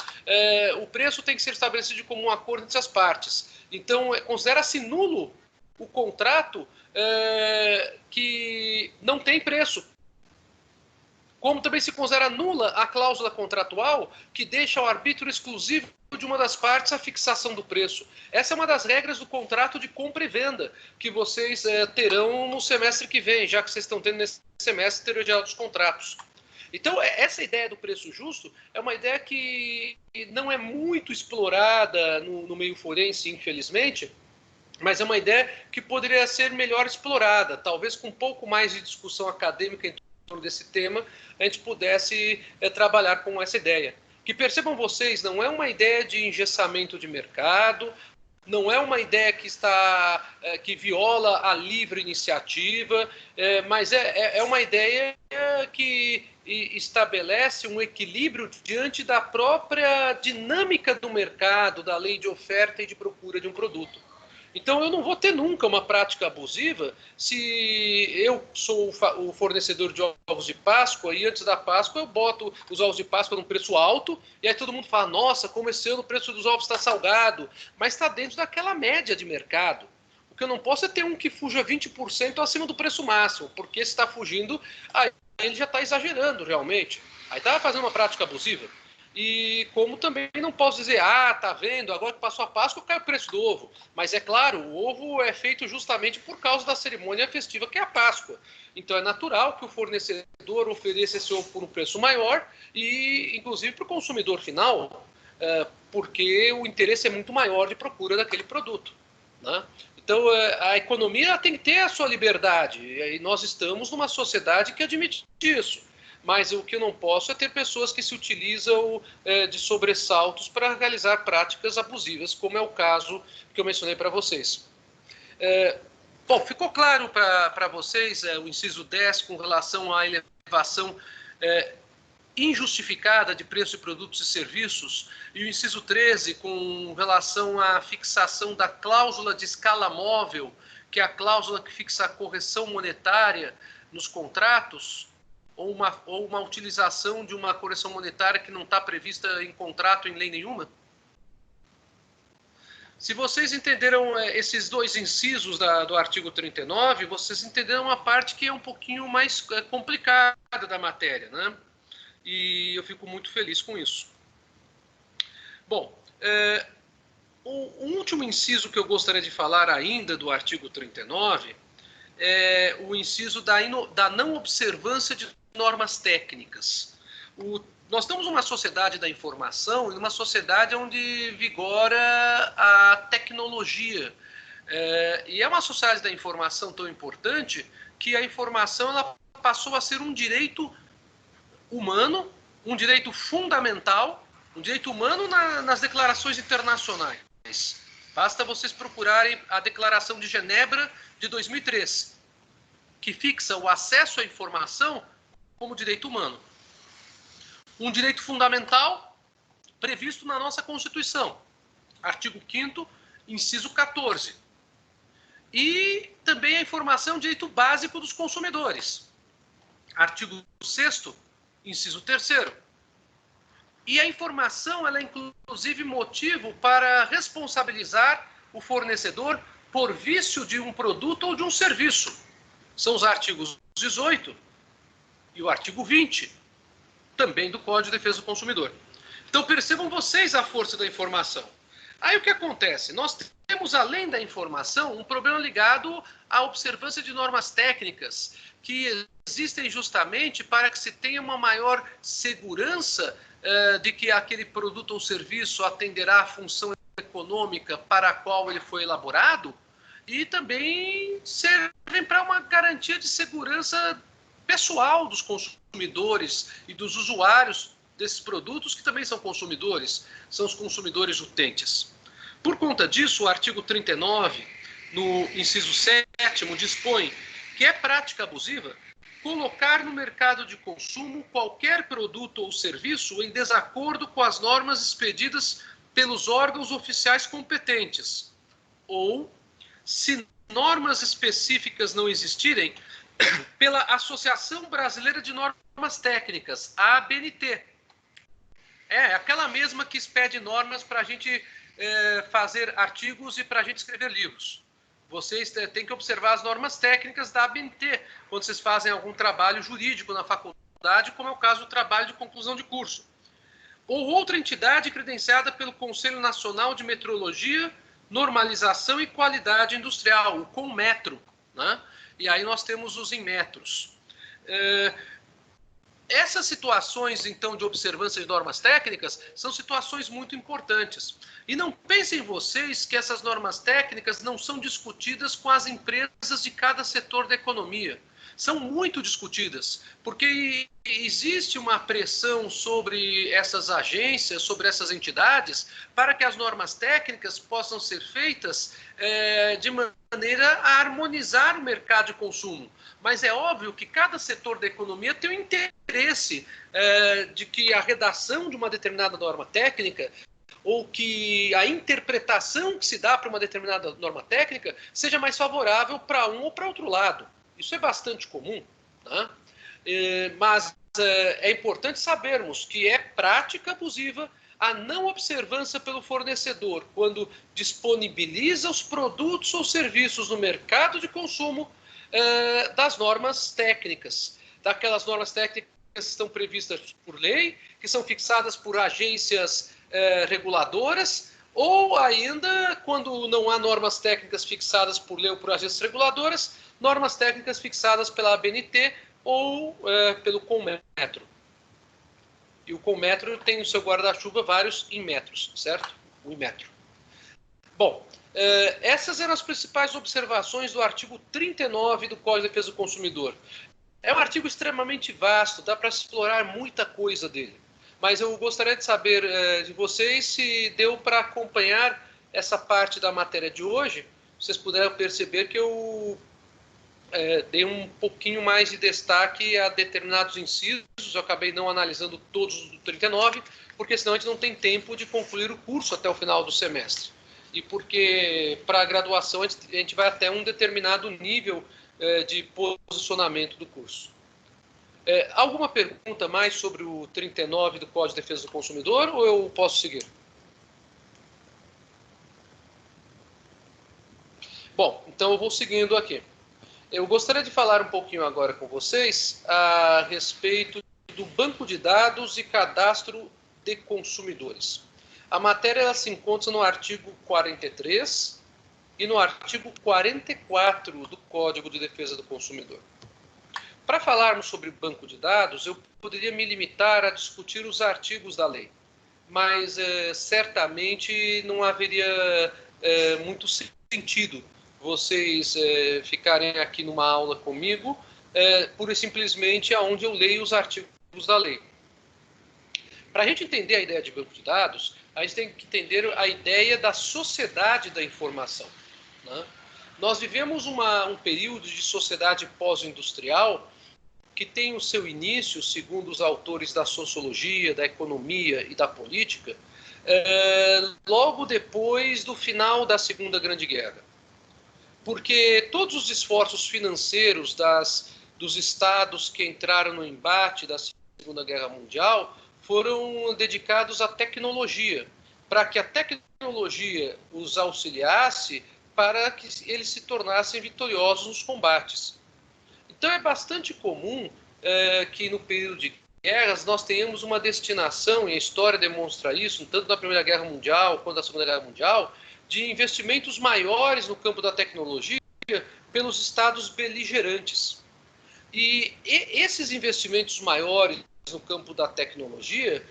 o preço tem que ser estabelecido de comum acordo entre as partes. Então, considera-se nulo o contrato que não tem preço. Como também se considera nula a cláusula contratual que deixa ao arbítrio exclusivo de uma das partes a fixação do preço. Essa é uma das regras do contrato de compra e venda que vocês terão no semestre que vem, já que vocês estão tendo nesse semestre teoria geral dos contratos. Então, essa ideia do preço justo é uma ideia que não é muito explorada no meio forense, infelizmente, mas é uma ideia que poderia ser melhor explorada, talvez com um pouco mais de discussão acadêmica em torno desse tema, a gente pudesse trabalhar com essa ideia. Que percebam vocês, não é uma ideia de engessamento de mercado, não é uma ideia que viola a livre iniciativa, mas é uma ideia que estabelece um equilíbrio diante da própria dinâmica do mercado, da lei de oferta e de procura de um produto. Então, eu não vou ter nunca uma prática abusiva se eu sou o fornecedor de ovos de Páscoa e antes da Páscoa eu boto os ovos de Páscoa num preço alto e aí todo mundo fala, nossa, como esse ano o preço dos ovos está salgado, mas está dentro daquela média de mercado. O que eu não posso é ter um que fuja 20% acima do preço máximo, porque se está fugindo, aí ele já está exagerando realmente. Aí está fazendo uma prática abusiva. E como também não posso dizer, tá vendo, agora que passou a Páscoa cai o preço do ovo. Mas é claro, o ovo é feito justamente por causa da cerimônia festiva que é a Páscoa. Então é natural que o fornecedor ofereça esse ovo por um preço maior e inclusive para o consumidor final, porque o interesse é muito maior de procura daquele produto, né? Então a economia tem que ter a sua liberdade e nós estamos numa sociedade que admite isso. Mas o que eu não posso é ter pessoas que se utilizam de sobressaltos para realizar práticas abusivas, como é o caso que eu mencionei para vocês. Bom, ficou claro para vocês o inciso 10 com relação à elevação injustificada de preço de produtos e serviços, e o inciso 13 com relação à fixação da cláusula de escala móvel, que é a cláusula que fixa a correção monetária nos contratos, ou uma utilização de uma correção monetária que não está prevista em contrato, em lei nenhuma? Se vocês entenderam esses dois incisos do artigo 39, vocês entenderam uma parte que é um pouquinho mais complicada da matéria, né? E eu fico muito feliz com isso. Bom, o último inciso que eu gostaria de falar ainda do artigo 39 é o inciso da não observância de normas técnicas. Nós estamos numa sociedade da informação e numa sociedade onde vigora a tecnologia. E é uma sociedade da informação tão importante que a informação ela passou a ser um direito humano, um direito fundamental, um direito humano nas declarações internacionais. Basta vocês procurarem a Declaração de Genebra de 2003, que fixa o acesso à informação como direito humano. Um direito fundamental previsto na nossa Constituição, artigo 5º, inciso 14. E também a informação é um direito básico dos consumidores, artigo 6º, inciso 3º. E a informação ela é inclusive motivo para responsabilizar o fornecedor por vício de um produto ou de um serviço. São os artigos 18 e o artigo 20, também do Código de Defesa do Consumidor. Então percebam vocês a força da informação. Aí o que acontece? Nós temos, além da informação, um problema ligado à observância de normas técnicas, que existem justamente para que se tenha uma maior segurança de que aquele produto ou serviço atenderá à função econômica para a qual ele foi elaborado, e também servem para uma garantia de segurança pessoal dos consumidores e dos usuários desses produtos, que também são consumidores, são os consumidores utentes. Por conta disso, o artigo 39, no inciso 7º, dispõe que é prática abusiva colocar no mercado de consumo qualquer produto ou serviço em desacordo com as normas expedidas pelos órgãos oficiais competentes, ou, se normas específicas não existirem, pela Associação Brasileira de Normas Técnicas, a ABNT. É aquela mesma que expede normas para a gente fazer artigos e para a gente escrever livros. Vocês têm que observar as normas técnicas da ABNT quando vocês fazem algum trabalho jurídico na faculdade, como é o caso do trabalho de conclusão de curso. Ou outra entidade credenciada pelo Conselho Nacional de Metrologia, Normalização e Qualidade Industrial, o CONMETRO, né? E aí nós temos os Inmetros. Essas situações, então, de observância de normas técnicas são situações muito importantes. E não pensem vocês que essas normas técnicas não são discutidas com as empresas de cada setor da economia. São muito discutidas, porque existe uma pressão sobre essas agências, sobre essas entidades, para que as normas técnicas possam ser feitas de maneira a harmonizar o mercado de consumo. Mas é óbvio que cada setor da economia tem um interesse de que a redação de uma determinada norma técnica ou que a interpretação que se dá para uma determinada norma técnica seja mais favorável para um ou para outro lado. Isso é bastante comum, tá? Mas é importante sabermos que é prática abusiva a não observância pelo fornecedor quando disponibiliza os produtos ou serviços no mercado de consumo das normas técnicas, daquelas normas técnicas que estão previstas por lei, que são fixadas por agências reguladoras, ou ainda, quando não há normas técnicas fixadas por lei ou por agências reguladoras, normas técnicas fixadas pela ABNT ou pelo CONMETRO. E o CONMETRO tem no seu guarda-chuva vários Inmetros, certo? O Inmetro. Bom, essas eram as principais observações do artigo 39 do Código de Defesa do Consumidor. É um artigo extremamente vasto, dá para explorar muita coisa dele. Mas eu gostaria de saber de vocês se deu para acompanhar essa parte da matéria de hoje. Vocês puderam perceber que eu dei um pouquinho mais de destaque a determinados incisos. Eu acabei não analisando todos os do 39, porque senão a gente não tem tempo de concluir o curso até o final do semestre. E porque para a graduação a gente vai até um determinado nível de posicionamento do curso. Alguma pergunta mais sobre o 39 do Código de Defesa do Consumidor ou eu posso seguir? Bom, então eu vou seguindo aqui. Eu gostaria de falar um pouquinho agora com vocês a respeito do banco de dados e cadastro de consumidores. A matéria ela se encontra no artigo 43 e no artigo 44 do Código de Defesa do Consumidor. Para falarmos sobre banco de dados, eu poderia me limitar a discutir os artigos da lei, mas certamente não haveria muito sentido vocês ficarem aqui numa aula comigo, pura e simplesmente aonde eu leio os artigos da lei. Para a gente entender a ideia de banco de dados, a gente tem que entender a ideia da sociedade da informação, né? Nós vivemos um período de sociedade pós-industrial que tem o seu início, segundo os autores da sociologia, da economia e da política, logo depois do final da Segunda Grande Guerra. Porque todos os esforços financeiros dos estados que entraram no embate da Segunda Guerra Mundial foram dedicados à tecnologia, para que a tecnologia os auxiliasse para que eles se tornassem vitoriosos nos combates. Então é bastante comum que no período de guerras nós tenhamos uma destinação, e a história demonstra isso, tanto na Primeira Guerra Mundial quanto na Segunda Guerra Mundial, de investimentos maiores no campo da tecnologia pelos estados beligerantes. E esses investimentos maiores no campo da tecnologia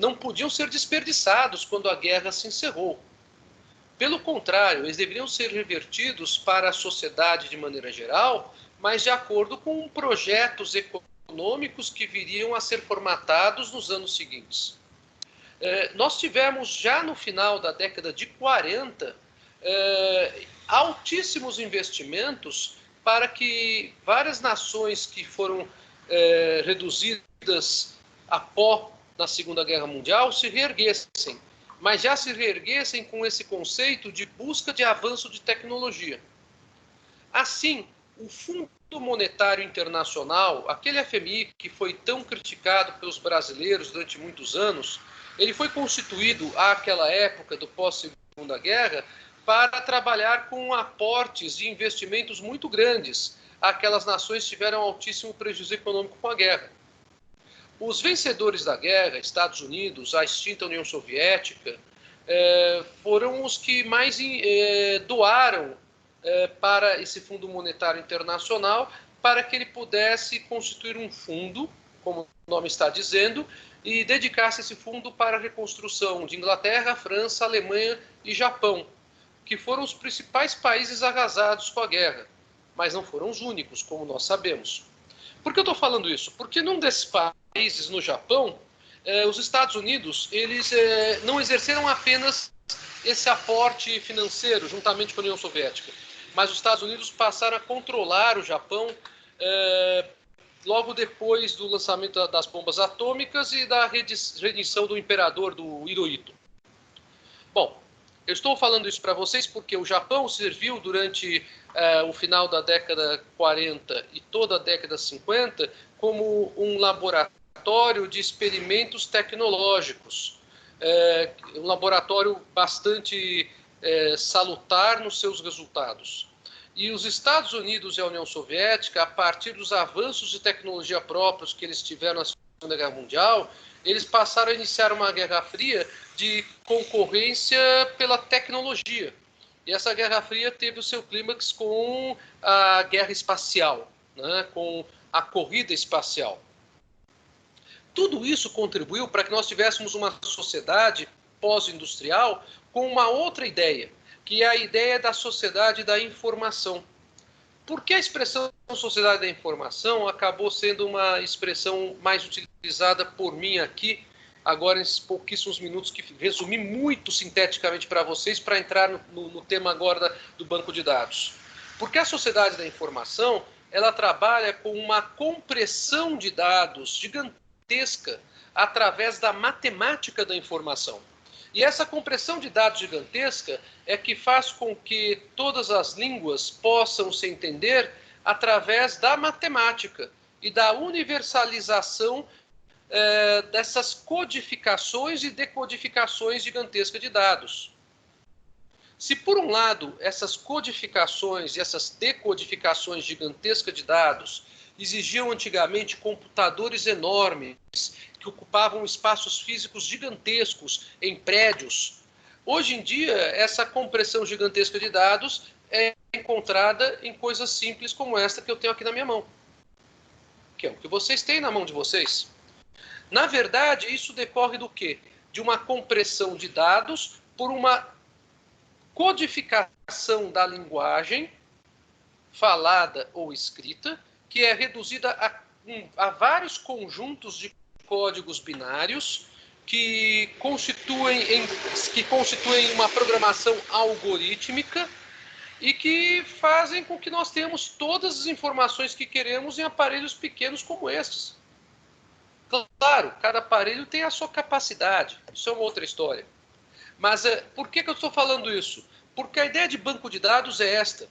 não podiam ser desperdiçados quando a guerra se encerrou. Pelo contrário, eles deveriam ser revertidos para a sociedade de maneira geral, mas de acordo com projetos econômicos que viriam a ser formatados nos anos seguintes. Nós tivemos já no final da década de 40 altíssimos investimentos para que várias nações que foram reduzidas a pó na Segunda Guerra Mundial se reerguessem, mas já se reerguessem com esse conceito de busca de avanço de tecnologia. Assim, o Fundo Monetário Internacional, aquele FMI que foi tão criticado pelos brasileiros durante muitos anos, ele foi constituído àquela época do pós-Segunda Guerra para trabalhar com aportes e investimentos muito grandes àquelas nações que tiveram altíssimo prejuízo econômico com a guerra. Os vencedores da guerra, Estados Unidos, a extinta União Soviética, foram os que mais doaram para esse Fundo Monetário Internacional para que ele pudesse constituir um fundo, como o nome está dizendo, e dedicasse esse fundo para a reconstrução de Inglaterra, França, Alemanha e Japão, que foram os principais países arrasados com a guerra, mas não foram os únicos, como nós sabemos. Por que eu estou falando isso? Porque num desses países, no Japão, os Estados Unidos eles não exerceram apenas esse aporte financeiro, juntamente com a União Soviética, mas os Estados Unidos passaram a controlar o Japão logo depois do lançamento das bombas atômicas e da rendição do imperador, do Hirohito. Bom, eu estou falando isso para vocês porque o Japão serviu durante o final da década 40 e toda a década 50 como um laboratório de experimentos tecnológicos. Um laboratório bastante salutar nos seus resultados. E os Estados Unidos e a União Soviética, a partir dos avanços de tecnologia próprios que eles tiveram na Segunda Guerra Mundial, eles passaram a iniciar uma Guerra Fria de concorrência pela tecnologia. E essa Guerra Fria teve o seu clímax com a guerra espacial, né, com a corrida espacial. Tudo isso contribuiu para que nós tivéssemos uma sociedade pós-industrial com uma outra ideia, que é a ideia da sociedade da informação. Por que a expressão sociedade da informação acabou sendo uma expressão mais utilizada por mim aqui, agora nesses pouquíssimos minutos que resumi muito sinteticamente para vocês, para entrar no tema agora do banco de dados? Porque a sociedade da informação, ela trabalha com uma compressão de dados gigantesca através da matemática da informação. E essa compressão de dados gigantesca é que faz com que todas as línguas possam se entender através da matemática e da universalização dessas codificações e decodificações gigantescas de dados. Se, por um lado, essas codificações e essas decodificações gigantescas de dados exigiam antigamente computadores enormes que ocupavam espaços físicos gigantescos em prédios, hoje em dia essa compressão gigantesca de dados é encontrada em coisas simples como esta que eu tenho aqui na minha mão, que é o que vocês têm na mão de vocês. Na verdade, isso decorre do quê? De uma compressão de dados por uma codificação da linguagem falada ou escrita, que é reduzida a vários conjuntos de códigos binários que constituem uma programação algorítmica e que fazem com que nós tenhamos todas as informações que queremos em aparelhos pequenos como estes. Claro, cada aparelho tem a sua capacidade, isso é uma outra história. Mas por que eu estou falando isso? Porque a ideia de banco de dados é esta.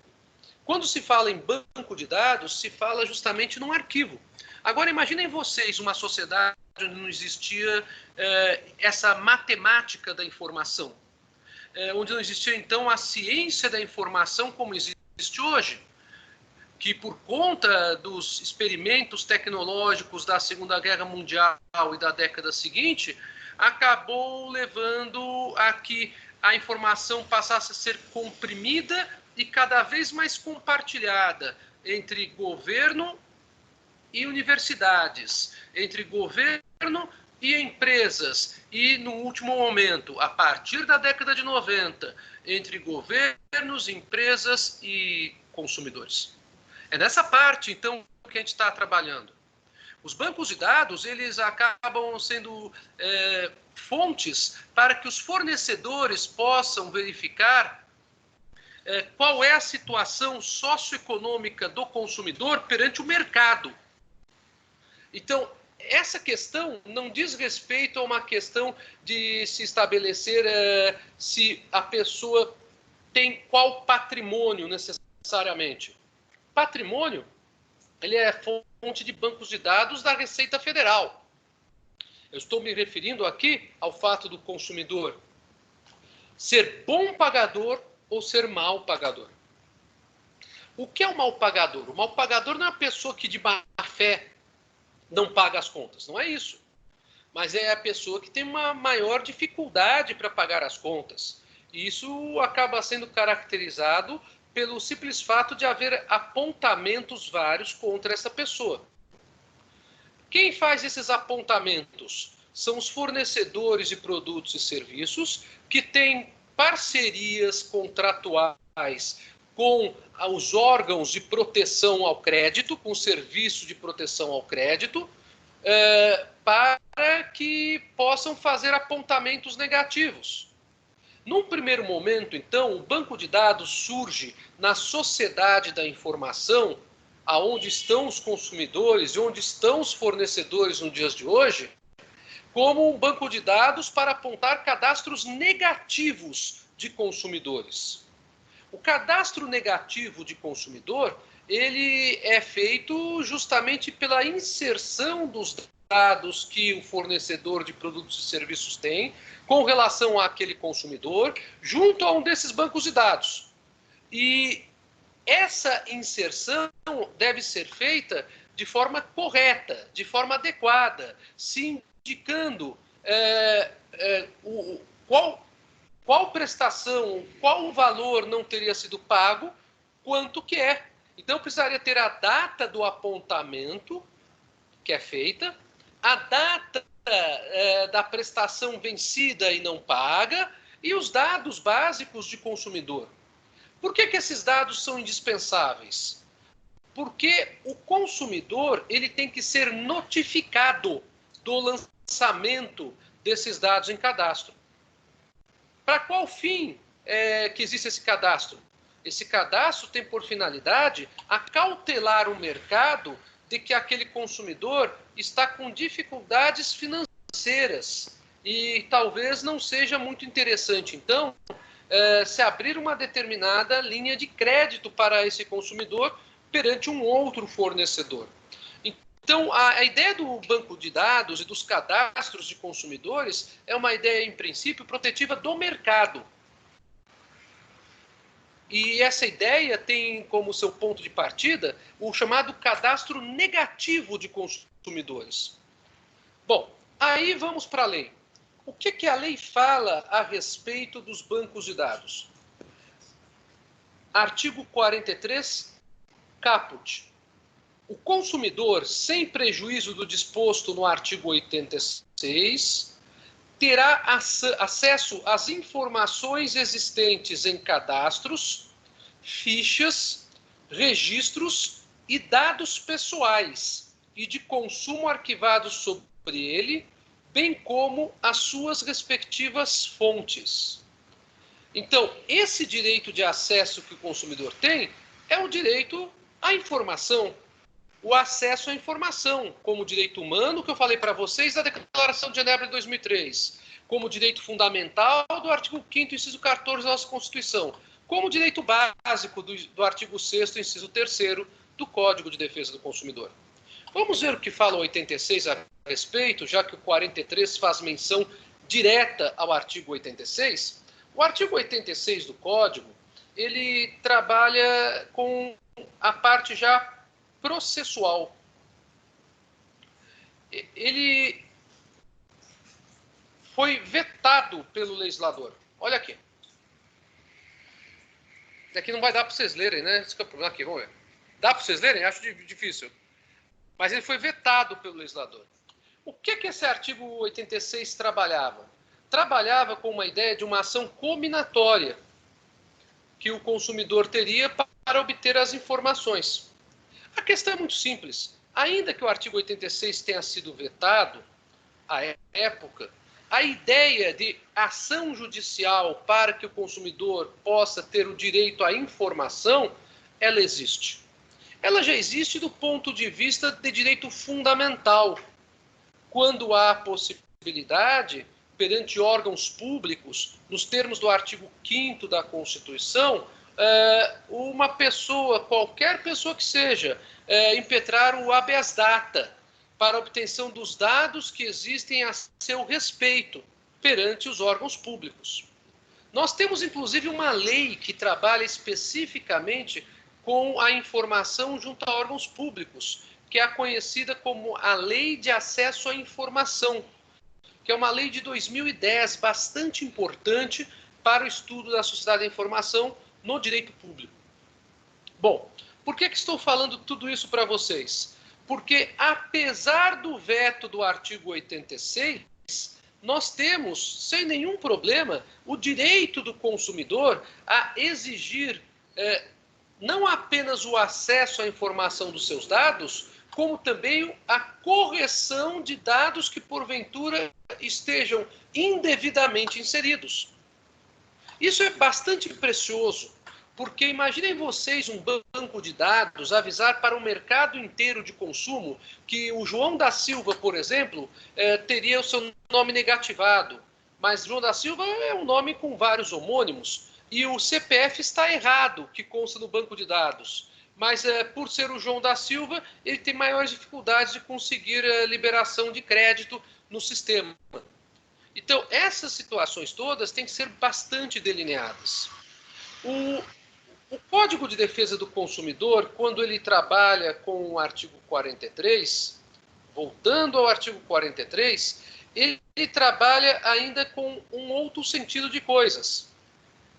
Quando se fala em banco de dados, se fala justamente num arquivo. Agora imaginem vocês uma sociedade onde não existia essa matemática da informação, onde não existia então a ciência da informação como existe hoje, que por conta dos experimentos tecnológicos da Segunda Guerra Mundial e da década seguinte, acabou levando a que a informação passasse a ser comprimida e cada vez mais compartilhada entre governo e universidades, entre governo e empresas, e no último momento, a partir da década de 90, entre governos, empresas e consumidores. É nessa parte, então, que a gente está trabalhando. Os bancos de dados, eles acabam sendo fontes para que os fornecedores possam verificar qual é a situação socioeconômica do consumidor perante o mercado. Então, essa questão não diz respeito a uma questão de se estabelecer se a pessoa tem qual patrimônio necessariamente. Patrimônio, ele é fonte de bancos de dados da Receita Federal. Eu estou me referindo aqui ao fato do consumidor ser bom pagador ou ser mau pagador. O que é o mau pagador? O mau pagador não é a pessoa que de má fé não paga as contas, não é isso. Mas é a pessoa que tem uma maior dificuldade para pagar as contas. E isso acaba sendo caracterizado pelo simples fato de haver apontamentos vários contra essa pessoa. Quem faz esses apontamentos? São os fornecedores de produtos e serviços que têm parcerias contratuais com os órgãos de proteção ao crédito, com o serviço de proteção ao crédito, para que possam fazer apontamentos negativos. Num primeiro momento, então, o banco de dados surge na sociedade da informação, aonde estão os consumidores e onde estão os fornecedores nos dias de hoje, como um banco de dados para apontar cadastros negativos de consumidores. O cadastro negativo de consumidor, ele é feito justamente pela inserção dos dados que o fornecedor de produtos e serviços tem com relação àquele consumidor, junto a um desses bancos de dados. E essa inserção deve ser feita de forma correta, de forma adequada, se indicando qual prestação, qual valor não teria sido pago, quanto que é. Então, precisaria ter a data do apontamento que é feita, a data da prestação vencida e não paga e os dados básicos de consumidor. Por que esses dados são indispensáveis? Porque o consumidor ele tem que ser notificado do lançamento desses dados em cadastro. Para qual fim que existe esse cadastro? Esse cadastro tem por finalidade acautelar o mercado de que aquele consumidor está com dificuldades financeiras e talvez não seja muito interessante, então, se abrir uma determinada linha de crédito para esse consumidor perante um outro fornecedor. Então, a ideia do banco de dados e dos cadastros de consumidores é uma ideia, em princípio, protetiva do mercado. E essa ideia tem como seu ponto de partida o chamado cadastro negativo de consumidores. Bom, aí vamos para a lei. O que a lei fala a respeito dos bancos de dados? Artigo 43, caput. O consumidor, sem prejuízo do disposto no artigo 86, terá acesso às informações existentes em cadastros, fichas, registros e dados pessoais e de consumo arquivados sobre ele, bem como as suas respectivas fontes. Então, esse direito de acesso que o consumidor tem é o direito à informação, o acesso à informação, como direito humano, que eu falei para vocês da Declaração de Genebra de 2003, como direito fundamental do artigo 5º, inciso 14 da nossa Constituição, como direito básico do artigo 6º, inciso 3º do Código de Defesa do Consumidor. Vamos ver o que fala o 86 a respeito, já que o 43 faz menção direta ao artigo 86. O artigo 86 do Código, ele trabalha com a parte já processual. Ele foi vetado pelo legislador. Olha aqui. Daqui não vai dar para vocês lerem, né? Esse que é o problema aqui, vamos ver. Dá para vocês lerem? Acho difícil. Mas ele foi vetado pelo legislador. O que esse artigo 86 trabalhava? Trabalhava com uma ideia de uma ação combinatória que o consumidor teria para obter as informações. A questão é muito simples. Ainda que o artigo 86 tenha sido vetado, à época, a ideia de ação judicial para que o consumidor possa ter o direito à informação, ela existe. Ela já existe do ponto de vista de direito fundamental, quando há possibilidade, perante órgãos públicos, nos termos do artigo 5º da Constituição, uma pessoa, qualquer pessoa que seja, impetrar o habeas data para a obtenção dos dados que existem a seu respeito perante os órgãos públicos. Nós temos, inclusive, uma lei que trabalha especificamente com a informação junto a órgãos públicos, que é a conhecida como a Lei de Acesso à Informação, que é uma lei de 2010, bastante importante para o estudo da sociedade da informação no direito público. Bom, por que estou falando tudo isso para vocês? Porque, apesar do veto do artigo 86, nós temos, sem nenhum problema, o direito do consumidor a exigir não apenas o acesso à informação dos seus dados, como também a correção de dados que, porventura, estejam indevidamente inseridos. Isso é bastante precioso, porque imaginem vocês um banco de dados avisar para o mercado inteiro de consumo que o João da Silva, por exemplo, teria o seu nome negativado, mas João da Silva é um nome com vários homônimos, e o CPF está errado, que consta no banco de dados. Mas, por ser o João da Silva, ele tem maiores dificuldades de conseguir liberação de crédito no sistema. Então, essas situações todas têm que ser bastante delineadas. O Código de Defesa do Consumidor, quando ele trabalha com o artigo 43, voltando ao artigo 43, ele trabalha ainda com um outro sentido de coisas.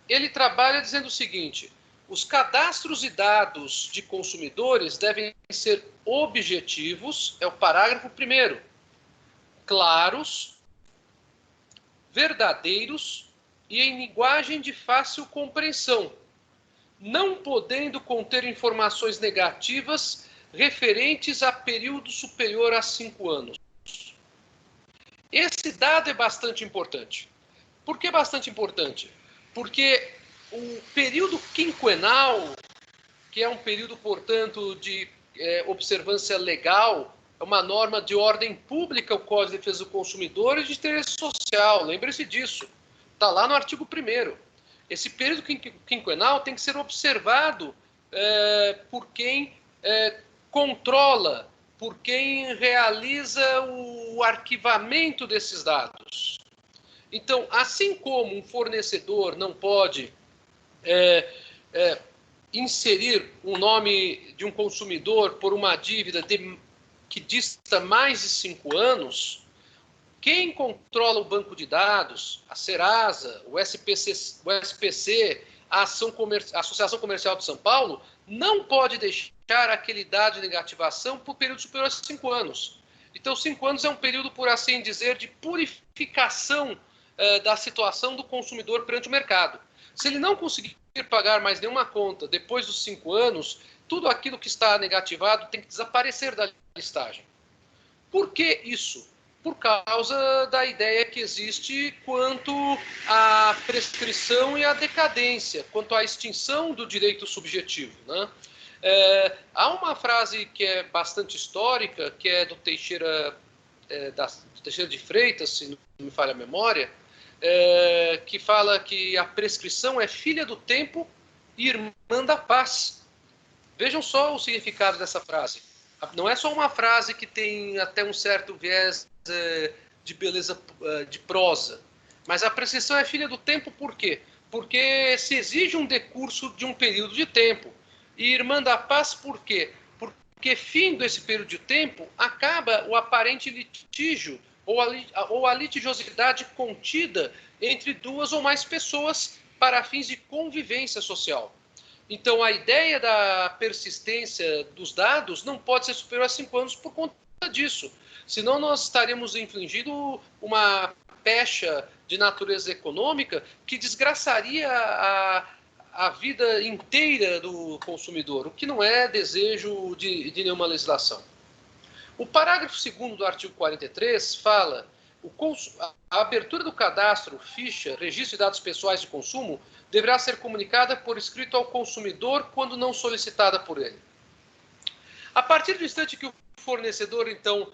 Ele trabalha dizendo o seguinte: os cadastros e dados de consumidores devem ser objetivos, é o parágrafo 1º, claros, verdadeiros e em linguagem de fácil compreensão, não podendo conter informações negativas referentes a período superior a 5 anos. Esse dado é bastante importante. Por que bastante importante? Porque o período quinquenal, que é um período, portanto, de observância legal, é uma norma de ordem pública, o Código de Defesa do Consumidor, e de interesse social. Lembre-se disso. Está lá no artigo 1º. Esse período quinquenal tem que ser observado por quem controla, por quem realiza o arquivamento desses dados. Então, assim como um fornecedor não pode inserir um nome de um consumidor por uma dívida que dista mais de 5 anos, quem controla o banco de dados, a Serasa, o SPC, a Associação Comercial de São Paulo, não pode deixar aquele dado de negativação por período superior a 5 anos. Então, 5 anos é um período, por assim dizer, de purificação da situação do consumidor perante o mercado. Se ele não conseguir pagar mais nenhuma conta depois dos 5 anos, tudo aquilo que está negativado tem que desaparecer da listagem. Por que isso? Por causa da ideia que existe quanto à prescrição e à decadência, quanto à extinção do direito subjetivo, né? Há uma frase que é bastante histórica, que é do Teixeira de Freitas, se não me falha a memória, que fala que a prescrição é filha do tempo e irmã da paz. Vejam só o significado dessa frase. Não é só uma frase que tem até um certo viés de beleza de prosa, mas a prescrição é filha do tempo por quê? Porque se exige um decurso de um período de tempo. E irmã da paz por quê? Porque findo esse período de tempo, acaba o aparente litígio ou a litigiosidade contida entre duas ou mais pessoas para fins de convivência social. Então, a ideia da persistência dos dados não pode ser superior a 5 anos por conta disso. Senão, nós estaremos infligindo uma pecha de natureza econômica que desgraçaria a vida inteira do consumidor, o que não é desejo de nenhuma legislação. O parágrafo 2º do artigo 43 fala a abertura do cadastro, ficha, registro de dados pessoais de consumo deverá ser comunicada por escrito ao consumidor quando não solicitada por ele. A partir do instante que o fornecedor, então,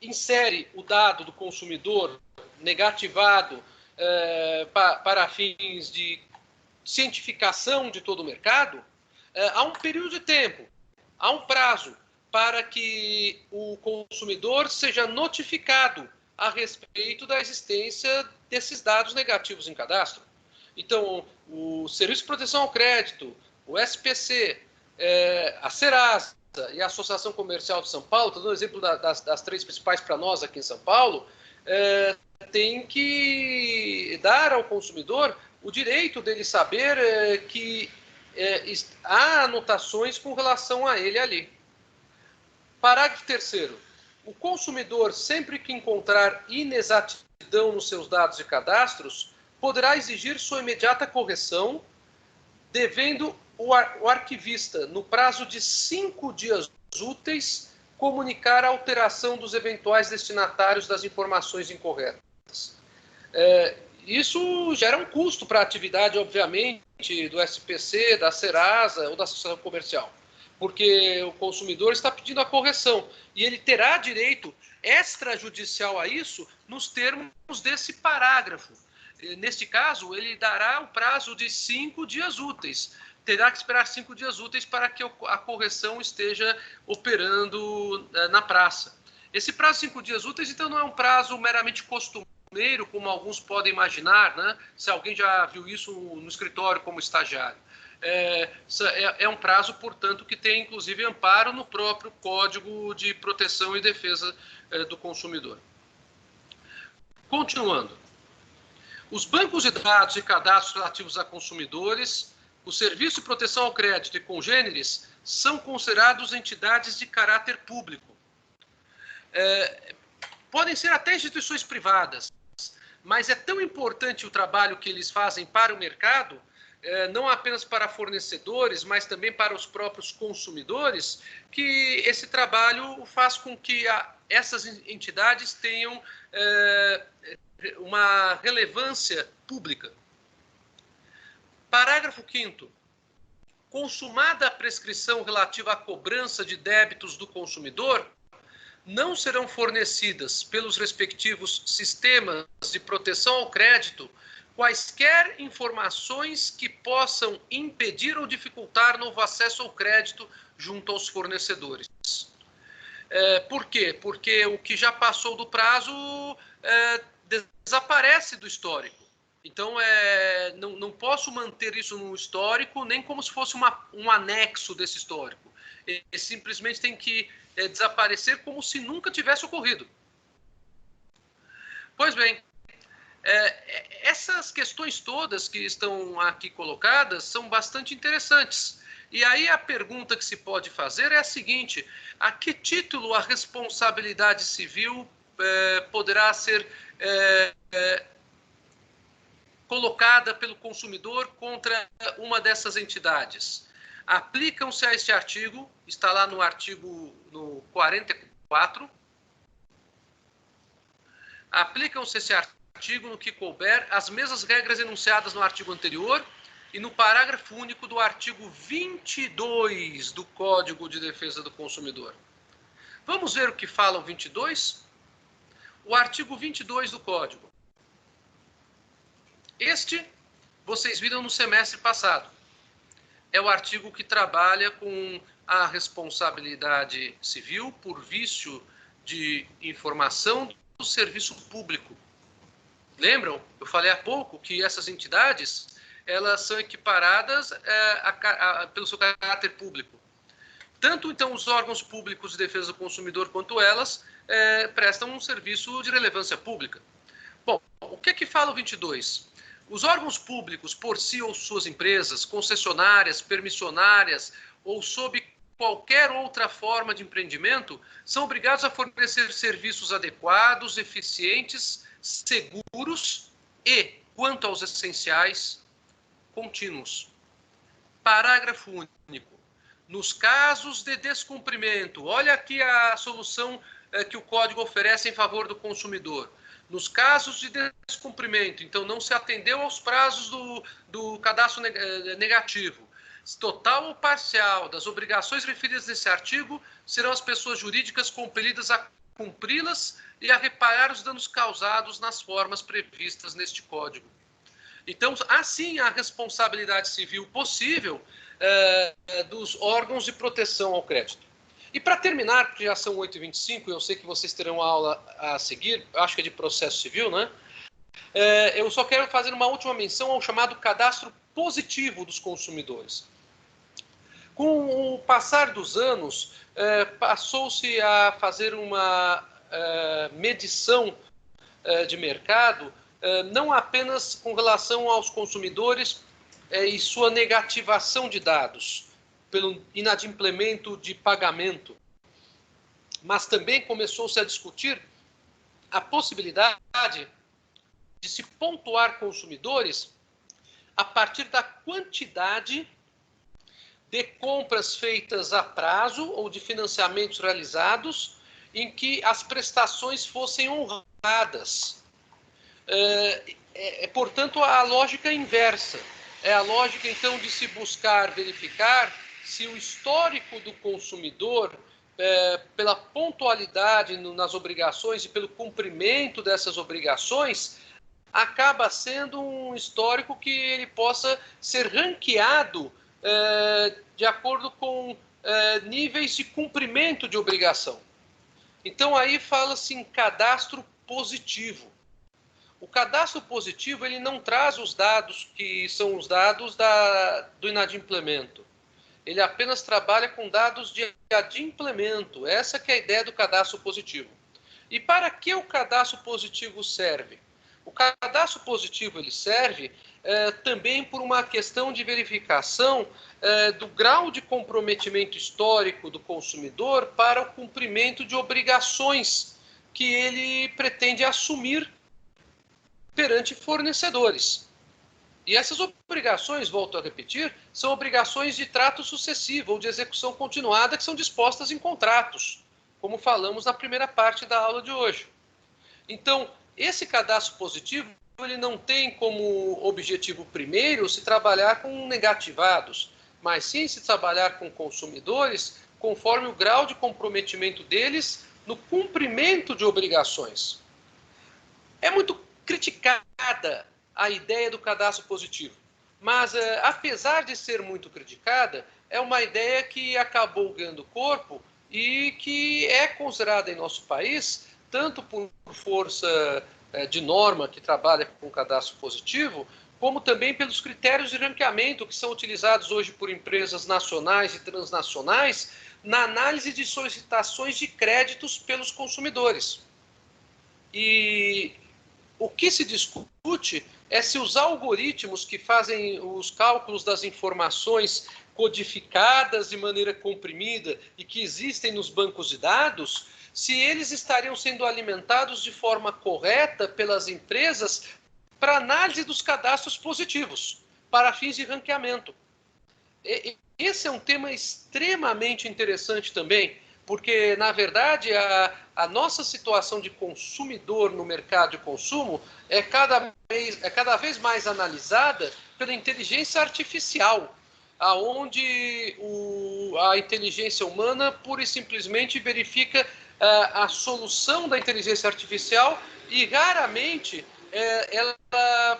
insere o dado do consumidor negativado para fins de cientificação de todo o mercado, há um período de tempo, há um prazo para que o consumidor seja notificado a respeito da existência desses dados negativos em cadastro. Então, o Serviço de Proteção ao Crédito, o SPC, a Serasa e a Associação Comercial de São Paulo, estou dando exemplo das 3 principais para nós aqui em São Paulo, tem que dar ao consumidor o direito dele saber que há anotações com relação a ele ali. Parágrafo 3º. O consumidor, sempre que encontrar inexatidão nos seus dados de cadastros, poderá exigir sua imediata correção, devendo o arquivista, no prazo de 5 dias úteis, comunicar a alteração dos eventuais destinatários das informações incorretas. Isso gera um custo para a atividade, obviamente, do SPC, da Serasa ou da Associação Comercial, porque o consumidor está pedindo a correção e ele terá direito extrajudicial a isso nos termos desse parágrafo. Neste caso, ele dará o prazo de 5 dias úteis. Terá que esperar 5 dias úteis para que a correção esteja operando na praça. Esse prazo de 5 dias úteis, então, não é um prazo meramente costumeiro, como alguns podem imaginar, né? Se alguém já viu isso no escritório como estagiário. É um prazo, portanto, que tem, inclusive, amparo no próprio Código de Proteção e Defesa do Consumidor. Continuando. Os bancos de dados e cadastros relativos a consumidores, o Serviço de Proteção ao Crédito e congêneres são considerados entidades de caráter público. Podem ser até instituições privadas, mas é tão importante o trabalho que eles fazem para o mercado não apenas para fornecedores, mas também para os próprios consumidores, que esse trabalho faz com que essas entidades tenham uma relevância pública. Parágrafo 5º. Consumada a prescrição relativa à cobrança de débitos do consumidor, não serão fornecidas pelos respectivos sistemas de proteção ao crédito quaisquer informações que possam impedir ou dificultar novo acesso ao crédito junto aos fornecedores. Por quê? Porque o que já passou do prazo desaparece do histórico. Então, não posso manter isso no histórico, nem como se fosse um anexo desse histórico. Ele simplesmente tem que desaparecer como se nunca tivesse ocorrido. Pois bem, essas questões todas que estão aqui colocadas são bastante interessantes. E aí a pergunta que se pode fazer é a seguinte: a que título a responsabilidade civil poderá ser colocada pelo consumidor contra uma dessas entidades? Aplicam-se a este artigo, está lá no artigo 44, aplicam-se esse artigo no que couber as mesmas regras enunciadas no artigo anterior e no parágrafo único do artigo 22 do Código de Defesa do Consumidor. Vamos ver o que fala o 22? O artigo 22 do Código. Este, vocês viram no semestre passado. É o artigo que trabalha com a responsabilidade civil por vício de informação do serviço público. Lembram? Eu falei há pouco que essas entidades, elas são equiparadas pelo seu caráter público. Tanto, então, os órgãos públicos de defesa do consumidor quanto elas prestam um serviço de relevância pública. Bom, o que é que fala o 22? Os órgãos públicos, por si ou suas empresas, concessionárias, permissionárias ou sob qualquer outra forma de empreendimento, são obrigados a fornecer serviços adequados, eficientes, seguros e, quanto aos essenciais, contínuos. Parágrafo único. Nos casos de descumprimento, olha aqui a solução que o Código oferece em favor do consumidor. Nos casos de descumprimento, então não se atendeu aos prazos do cadastro negativo, total ou parcial das obrigações referidas nesse artigo, serão as pessoas jurídicas compelidas a cumpri-las e a reparar os danos causados nas formas previstas neste Código. Então, assim, a responsabilidade civil possível dos órgãos de proteção ao crédito. E para terminar, porque já são 8h25, eu sei que vocês terão aula a seguir, acho que é de processo civil, né? Eu só quero fazer uma última menção ao chamado cadastro positivo dos consumidores. Com o passar dos anos, passou-se a fazer uma medição de mercado, não apenas com relação aos consumidores e sua negativação de dados, pelo inadimplemento de pagamento, mas também começou-se a discutir a possibilidade de se pontuar consumidores a partir da quantidade de compras feitas a prazo ou de financiamentos realizados em que as prestações fossem honradas. Portanto, a lógica inversa. É a lógica, então, de se buscar verificar se o histórico do consumidor, pela pontualidade nas obrigações e pelo cumprimento dessas obrigações, acaba sendo um histórico que ele possa ser ranqueado de acordo com níveis de cumprimento de obrigação. Então, aí fala-se em cadastro positivo. O cadastro positivo ele não traz os dados que são os dados do inadimplemento. Ele apenas trabalha com dados de adimplemento. Essa que é a ideia do cadastro positivo. E para que o cadastro positivo serve? O cadastro positivo ele serve também por uma questão de verificação do grau de comprometimento histórico do consumidor para o cumprimento de obrigações que ele pretende assumir perante fornecedores. E essas obrigações, volto a repetir, são obrigações de trato sucessivo ou de execução continuada que são dispostas em contratos, como falamos na primeira parte da aula de hoje. Então, esse cadastro positivo, ele não tem como objetivo primeiro se trabalhar com negativados, mas sim se trabalhar com consumidores conforme o grau de comprometimento deles no cumprimento de obrigações. É muito criticada a ideia do cadastro positivo, mas apesar de ser muito criticada, é uma ideia que acabou ganhando corpo e que é considerada em nosso país, tanto por força de norma que trabalha com cadastro positivo, como também pelos critérios de ranqueamento que são utilizados hoje por empresas nacionais e transnacionais na análise de solicitações de créditos pelos consumidores. E o que se discute é se os algoritmos que fazem os cálculos das informações codificadas de maneira comprimida e que existem nos bancos de dados, se eles estariam sendo alimentados de forma correta pelas empresas para análise dos cadastros positivos, para fins de ranqueamento. Esse é um tema extremamente interessante também, porque, na verdade, a nossa situação de consumidor no mercado de consumo é cada vez mais analisada pela inteligência artificial, aonde a inteligência humana pura e simplesmente verifica a solução da inteligência artificial e raramente ela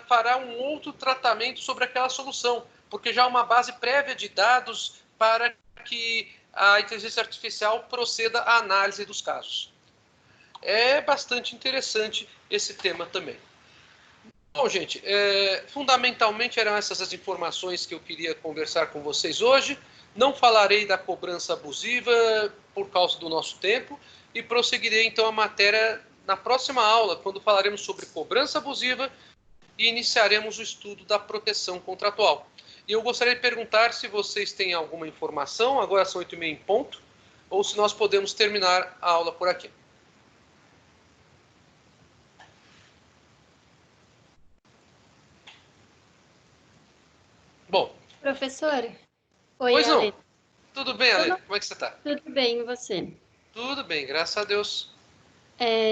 fará um outro tratamento sobre aquela solução, porque já há uma base prévia de dados para que a inteligência artificial proceda à análise dos casos. É bastante interessante esse tema também. Bom, gente, fundamentalmente eram essas as informações que eu queria conversar com vocês hoje. Não falarei da cobrança abusiva por causa do nosso tempo e prosseguirei então a matéria na próxima aula, quando falaremos sobre cobrança abusiva e iniciaremos o estudo da proteção contratual. E eu gostaria de perguntar se vocês têm alguma informação, agora são 8h30 em ponto, ou se nós podemos terminar a aula por aqui. Bom. Professor? Oi, pois não. Ale. Tudo bem, Ale? Como é que você está? Tudo bem, e você? Tudo bem, graças a Deus.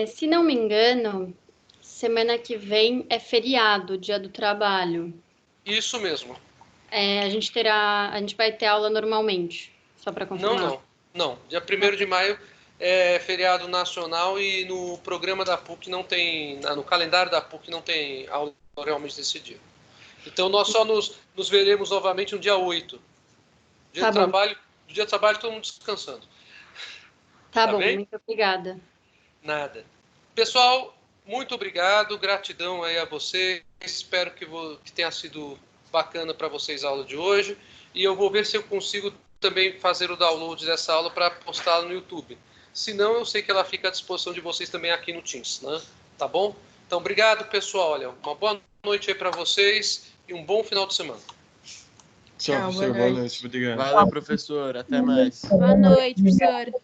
Se não me engano, semana que vem é feriado, Dia do Trabalho. Isso mesmo. A gente vai ter aula normalmente, só para confirmar. Não. Dia 1º de maio é feriado nacional e no programa da PUC não tem, no calendário da PUC não tem aula realmente nesse dia. Então nós só nos veremos novamente no dia 8. Dia de trabalho, todo mundo descansando. Tá bom, bem? muito obrigada. Nada. Pessoal, muito obrigado, gratidão aí a vocês. Espero que tenha sido bacana para vocês a aula de hoje. E eu vou ver se eu consigo também fazer o download dessa aula para postá-la no YouTube. Se não, eu sei que ela fica à disposição de vocês também aqui no Teams, né? Tá bom? Então, obrigado, pessoal. Olha, uma boa noite aí para vocês e um bom final de semana. Tchau, professor. Boa noite. Obrigado. Valeu, professor. Até mais. Boa noite, professor.